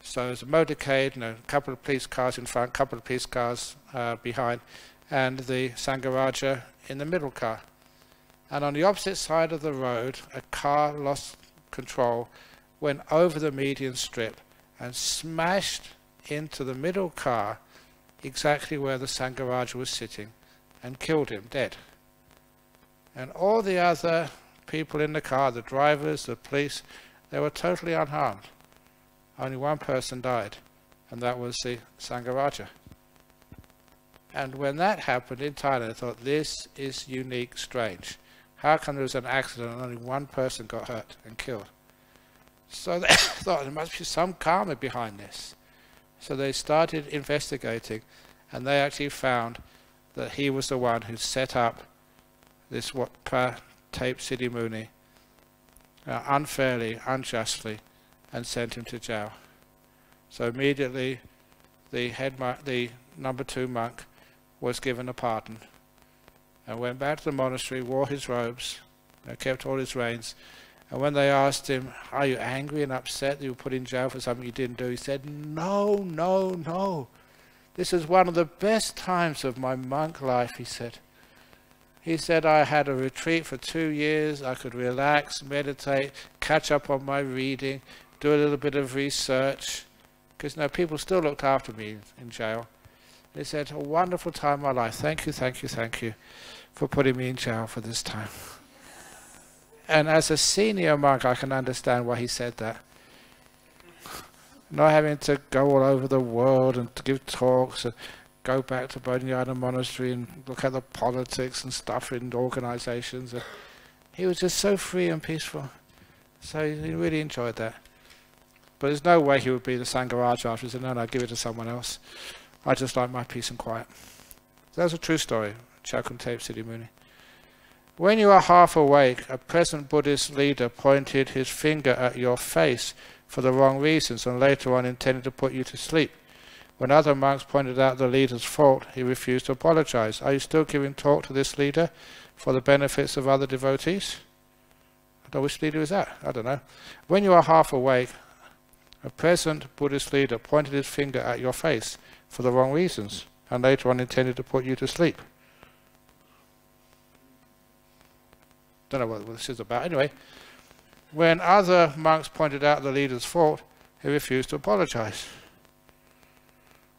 So there's a motorcade, a couple of police cars in front, a couple of police cars behind, and the Sangharaja in the middle car. And on the opposite side of the road, a car lost control, went over the median strip, and smashed into the middle car, exactly where the Sangharaja was sitting, and killed him dead. And all the other people in the car, the drivers, the police, they were totally unharmed. Only one person died, and that was the Sangharaja. And when that happened in Thailand, I thought, this is unique, strange. How come there was an accident and only one person got hurt and killed? So they thought there must be some karma behind this. So they started investigating, and they actually found that he was the one who set up this Tape Siddhi Muni unfairly, unjustly, and sent him to jail. So immediately the number 2 monk was given a pardon and went back to the monastery, wore his robes, kept all his reins. And when they asked him, are you angry and upset that you were put in jail for something you didn't do, he said, no, no, no. This is one of the best times of my monk life, he said. He said, I had a retreat for 2 years, I could relax, meditate, catch up on my reading, do a little bit of research, because people still looked after me in jail. He said, a wonderful time of my life, thank you, thank you, thank you for putting me in jail for this time. And as a senior monk, I can understand why he said that. Not having to go all over the world and to give talks and go back to Bodhinyana Monastery and look at the politics and stuff in organizations. He was just so free and peaceful. So he really enjoyed that. But there's no way he would be the Sangharaja after. He said, no, give it to someone else. I just like my peace and quiet. So that's a true story. Chakhun Tape Siddhi Muni. When you are half awake, a present Buddhist leader pointed his finger at your face for the wrong reasons and later on intended to put you to sleep. When other monks pointed out the leader's fault, he refused to apologize. Are you still giving talk to this leader for the benefits of other devotees? I don't know which leader is that. I don't know. When you are half awake, a present Buddhist leader pointed his finger at your face for the wrong reasons and later on intended to put you to sleep. Don't know what this is about. Anyway, when other monks pointed out the leader's fault, he refused to apologize.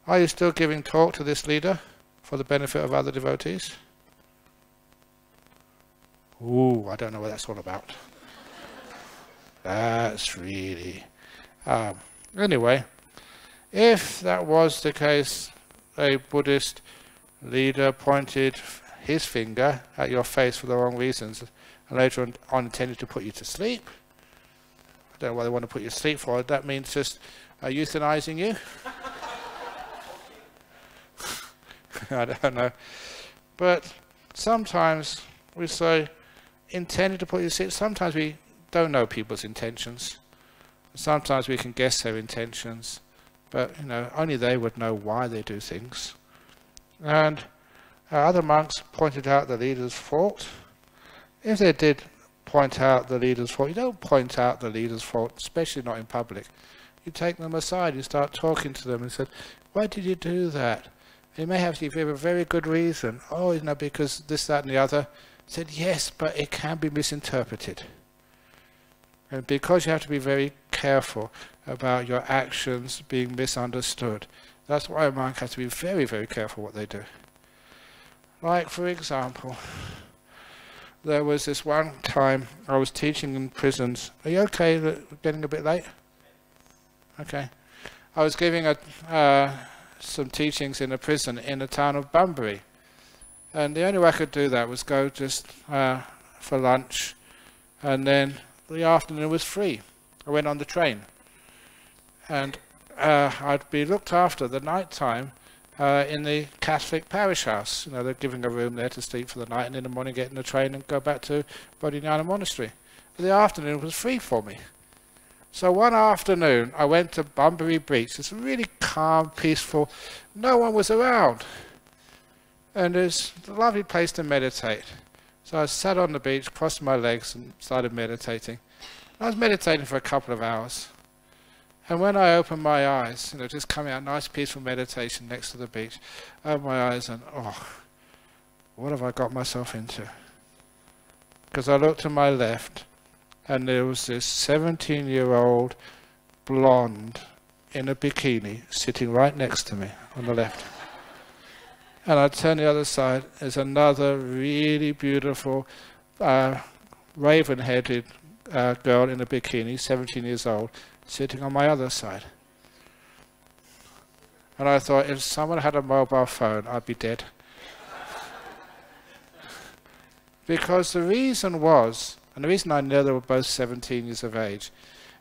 Are you still giving talk to this leader for the benefit of other devotees? Ooh, I don't know what that's all about. That's really... anyway, if that was the case, a Buddhist leader pointed his finger at your face for the wrong reasons and later on intended to put you to sleep. I don't know what they want to put you to sleep for. That means just euthanizing you. I don't know. But sometimes we say intended to put you to sleep. Sometimes we don't know people's intentions. Sometimes we can guess their intentions. But, only they would know why they do things. And other monks pointed out the leader's fault. If they did point out the leader's fault, you don't point out the leader's fault, especially not in public. You take them aside, you start talking to them and say, why did you do that? You may have to give a very good reason. Oh, because this, that and the other. said, yes, but it can be misinterpreted. And because you have to be very careful about your actions being misunderstood, that's why a monk has to be very, very careful what they do. Like, for example, there was this one time I was teaching in prisons. Are you okay getting a bit late? Okay. I was giving some teachings in a prison in the town of Bunbury. And the only way I could do that was go just for lunch, and then the afternoon was free. I went on the train. And I'd be looked after the night time in the Catholic parish house. You know, they're giving a room there to sleep for the night, and in the morning get in the train and go back to Bodhinyana Monastery. But the afternoon was free for me. So one afternoon I went to Bunbury Beach. It's really calm, peaceful. No one was around. And it's a lovely place to meditate. So I sat on the beach, crossed my legs and started meditating. I was meditating for a couple of hours. And when I opened my eyes, you know, just coming out, nice peaceful meditation next to the beach, I opened my eyes and, oh, what have I got myself into? Because I looked to my left and there was this 17-year-old blonde in a bikini sitting right next to me on the left. And I turned the other side, there's another really beautiful raven-headed girl in a bikini, 17 years old, sitting on my other side. And I thought, if someone had a mobile phone, I'd be dead. Because the reason was, and the reason I know they were both 17 years of age,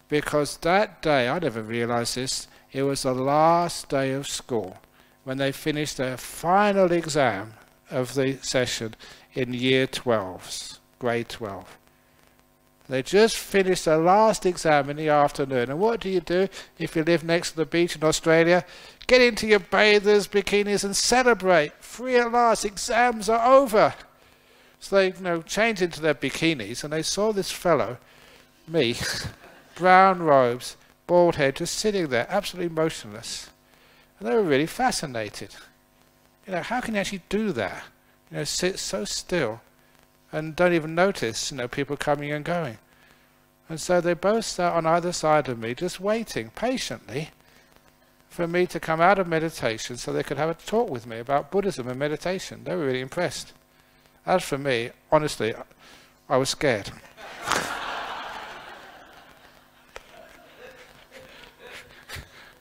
because that day, I never realized this, it was the last day of school, when they finished their final exam of the session in year 12s, grade 12. They just finished their last exam in the afternoon. And what do you do if you live next to the beach in Australia? Get into your bathers, bikinis and celebrate. Free at last, exams are over. So they changed into their bikinis and they saw this fellow, me, brown robes, bald head, just sitting there, absolutely motionless. And they were really fascinated. How can you actually do that? Sit so still and don't even notice, people coming and going. And so they both sat on either side of me, just waiting patiently for me to come out of meditation so they could have a talk with me about Buddhism and meditation. They were really impressed. As for me, honestly, I was scared.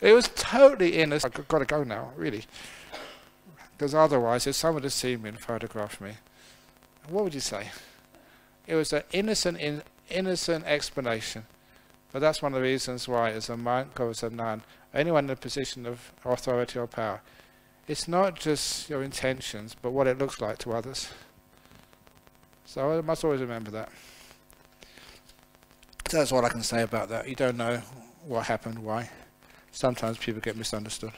It was totally innocent. I've got to go now, really. Because otherwise, if someone had seen me and photographed me, what would you say? It was an innocent explanation. But that's one of the reasons why, as a monk or as a nun, anyone in a position of authority or power, it's not just your intentions, but what it looks like to others. So I must always remember that. So that's all I can say about that. You don't know what happened, why. Sometimes people get misunderstood.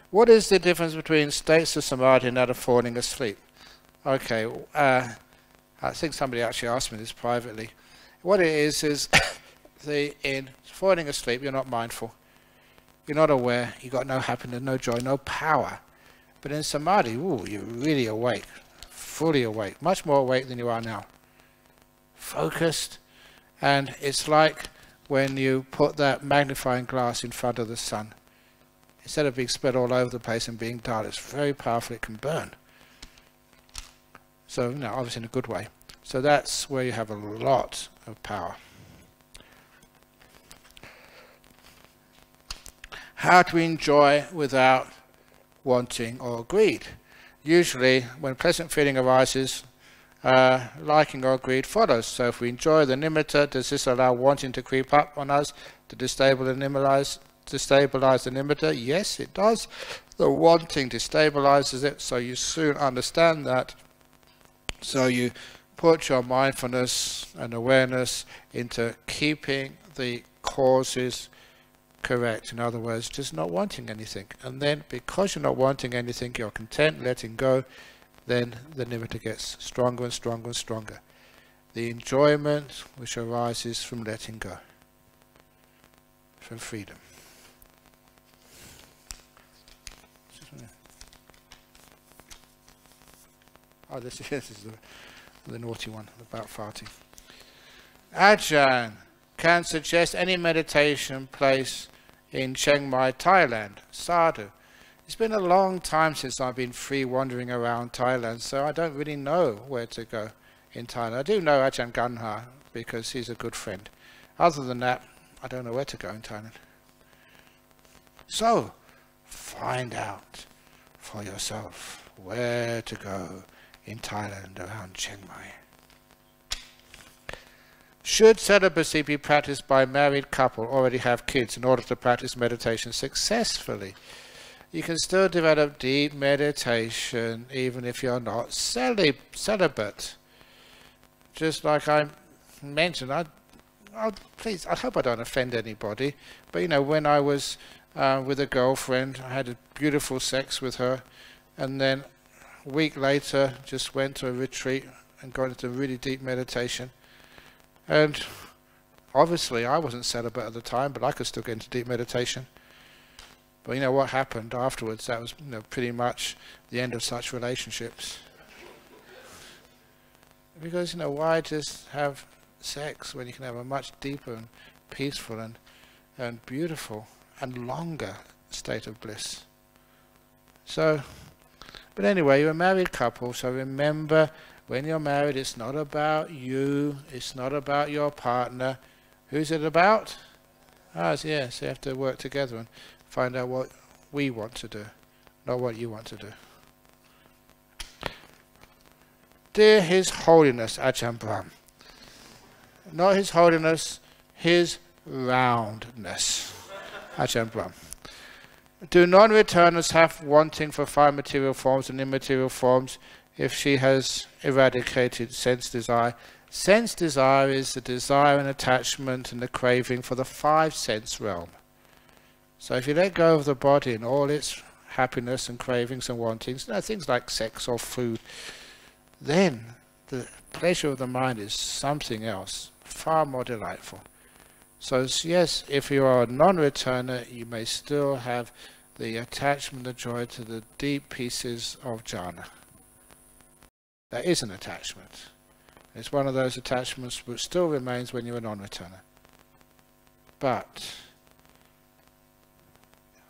What is the difference between states of samadhi and that of falling asleep? Okay, I think somebody actually asked me this privately. What it is in falling asleep, you're not mindful. You're not aware. You've got no happiness, no joy, no power. But in samadhi, you're really awake, fully awake, much more awake than you are now. Focused, and it's like when you put that magnifying glass in front of the sun. Instead of being spread all over the place and being dull, it's very powerful, it can burn. So, obviously in a good way. So that's where you have a lot of power. How to enjoy without wanting or greed. Usually, when pleasant feeling arises, liking or greed follows. So if we enjoy the nimitta, does this allow wanting to creep up on us to destabilize the nimitta? Yes, it does. The wanting destabilizes it, so you soon understand that. So you put your mindfulness and awareness into keeping the causes correct. In other words, just not wanting anything. And then because you're not wanting anything, you're content, letting go, then the nimitta gets stronger and stronger and stronger. The enjoyment which arises from letting go, from freedom. Oh, this is the naughty one about farting. Ajahn can suggest any meditation place in Chiang Mai, Thailand. Sadhu. It's been a long time since I've been free wandering around Thailand, so I don't really know where to go in Thailand. I do know Ajahn Ganha because he's a good friend. Other than that, I don't know where to go in Thailand. So, find out for yourself where to go in Thailand around Chiang Mai. Should celibacy be practiced by a married couple already have kids in order to practice meditation successfully? You can still develop deep meditation even if you're not celibate. Just like I mentioned, I hope I don't offend anybody, but you know, when I was with a girlfriend, I had a beautiful sex with her, and then a week later just went to a retreat and got into really deep meditation. And obviously I wasn't celibate at the time, but I could still get into deep meditation. But you know what happened afterwards? That was, you know, pretty much the end of such relationships. Because, you know, why just have sex when you can have a much deeper and peaceful and beautiful and longer state of bliss? So, but anyway, you're a married couple, so remember, when you're married, it's not about you, it's not about your partner. Who's it about? Us, yes, you have to work together and find out what we want to do, not what you want to do. Dear His Holiness Ajahn Brahm, not His Holiness, His roundness, Ajahn Brahm. Do non-returners have wanting for five material forms and immaterial forms if she has eradicated sense desire? Sense desire is the desire and attachment and the craving for the five sense realm. So if you let go of the body and all its happiness and cravings and wantings, you know, things like sex or food, then the pleasure of the mind is something else, far more delightful. So yes, if you are a non-returner, you may still have the attachment, the joy to the deep pieces of jhana. That is an attachment. It's one of those attachments which still remains when you're a non-returner. But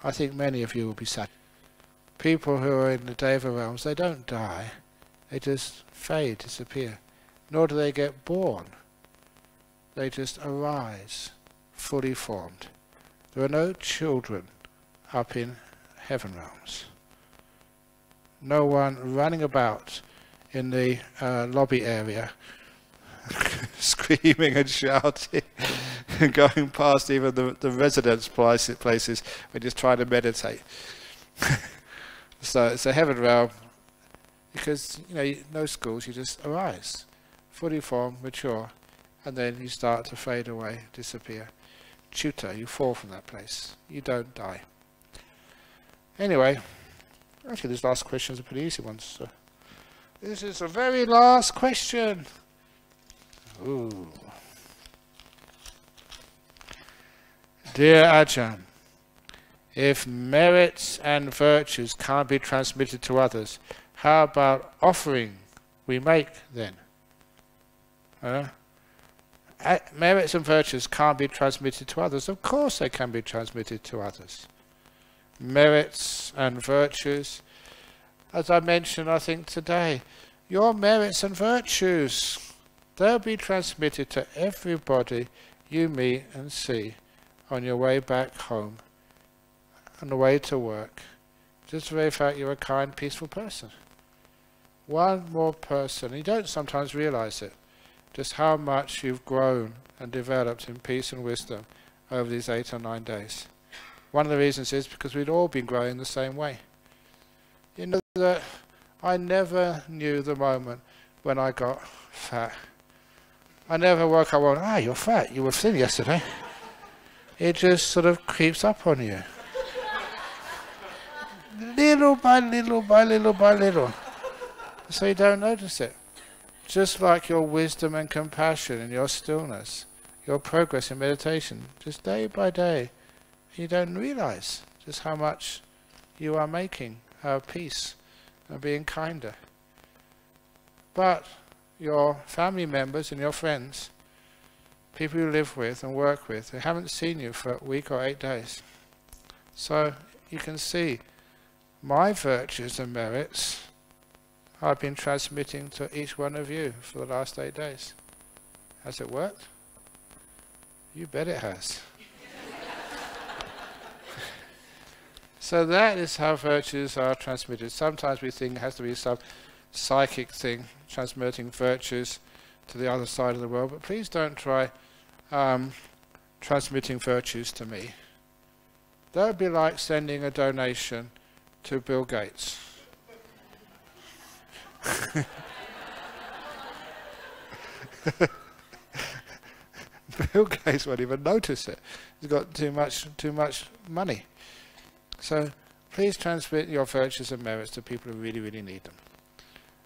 I think many of you will be sad. People who are in the Deva realms, they don't die. They just fade, disappear. Nor do they get born. They just arise, fully formed. There are no children up in heaven realms. No one running about in the lobby area screaming and shouting and going past even the residence places when just trying to meditate. So it's a heaven realm because, you know, no schools, you just arise, fully formed, mature, and then you start to fade away, disappear. Chuta, you fall from that place. You don't die. Anyway, actually these last questions are pretty easy ones. So this is the very last question. Ooh. Dear Ajahn, if merits and virtues can't be transmitted to others, how about offering we make then? Merits and virtues can't be transmitted to others. Of course they can be transmitted to others. Merits and virtues, as I mentioned I think today, your merits and virtues, they'll be transmitted to everybody you meet and see on your way back home, on the way to work. Just the very fact you're a kind, peaceful person. One more person, you don't sometimes realize it, just how much you've grown and developed in peace and wisdom over these 8 or 9 days. One of the reasons is because we'd all been growing the same way. You know that I never knew the moment when I got fat. I never woke up and you're fat, you were thin yesterday. It just sort of creeps up on you. Little by little by little by little. So you don't notice it. Just like your wisdom and compassion and your stillness, your progress in meditation, just day by day, you don't realize just how much you are making peace and being kinder. But your family members and your friends, people you live with and work with, they haven't seen you for a week or 8 days. So you can see my virtues and merits I've been transmitting to each one of you for the last 8 days. Has it worked? You bet it has. So that is how virtues are transmitted. Sometimes we think it has to be some psychic thing, transmitting virtues to the other side of the world, but please don't try transmitting virtues to me. That would be like sending a donation to Bill Gates. Bill Gates won't even notice it. He's got too much money. So please transmit your virtues and merits to people who really, really need them.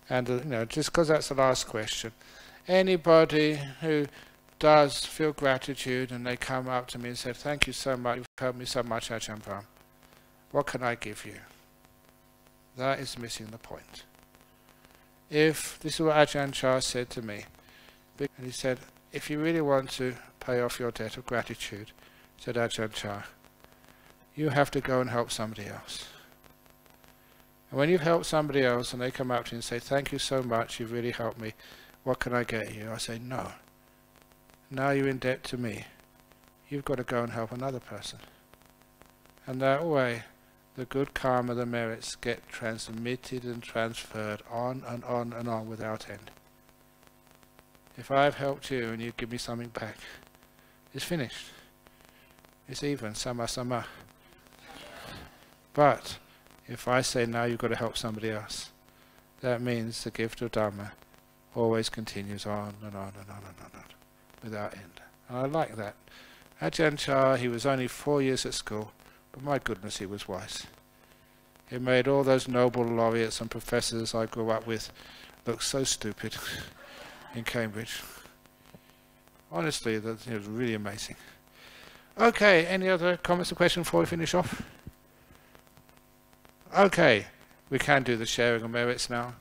And just because that's the last question, anybody who does feel gratitude and they come up to me and say, "Thank you so much, you've helped me so much, Ajahn Brahm. What can I give you?" That is missing the point. If this is what Ajahn Chah said to me, and he said, "If you really want to pay off your debt of gratitude," said Ajahn Chah, "you have to go and help somebody else. And when you've helped somebody else and they come up to you and say, 'Thank you so much, you've really helped me, what can I get you?' I say, 'No. Now you're in debt to me. You've got to go and help another person.' And that way, the good karma, the merits, get transmitted and transferred on and on and on without end. If I've helped you and you give me something back, it's finished. It's even, sama sama. But if I say now you've got to help somebody else, that means the gift of Dhamma always continues on and on and on and on, without end. And I like that. Ajahn Chah, he was only 4 years at school, but my goodness, he was wise. He made all those Nobel laureates and professors I grew up with look so stupid in Cambridge. Honestly, it was really amazing. Okay, any other comments or questions before we finish off? Okay, we can do the sharing of merits now,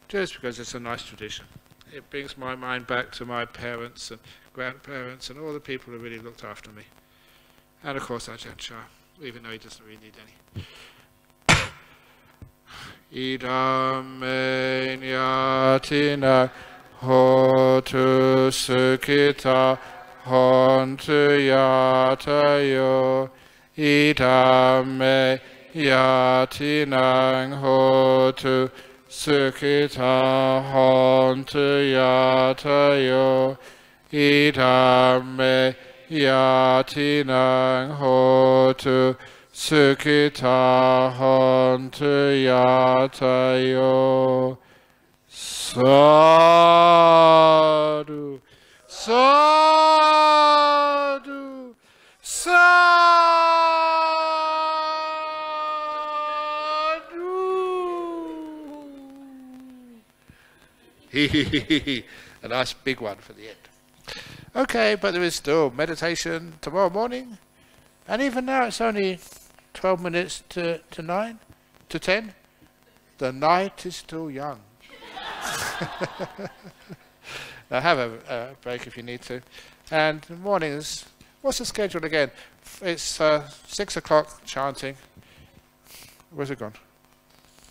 just because it's a nice tradition. It brings my mind back to my parents and grandparents and all the people who really looked after me. And of course Ajahn Chah, even though he doesn't really need any. Idam me nyatina hotu sukhita hontu yatayo. Idam me yatinang hotu sukhita hontu yatayo. Idam me yatinang hotu sukhita hontu yatayo. Sadhu, sadhu, sadhu. A nice big one for the end. Okay, but there is still meditation tomorrow morning. And even now it's only 12 minutes to 9, to 10. The night is still young. Now have a break if you need to. And the mornings, what's the schedule again? It's 6 o'clock chanting. Where's it gone?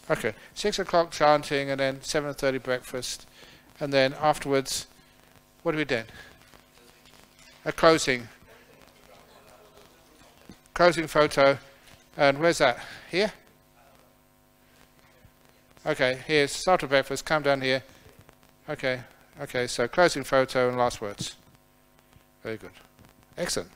Okay, 6 o'clock chanting and then 7:30 breakfast. And then afterwards, what do we do? A closing photo. And where's that? Here? Okay, here's after breakfast, come down here. Okay, so closing photo and last words. Very good. Excellent.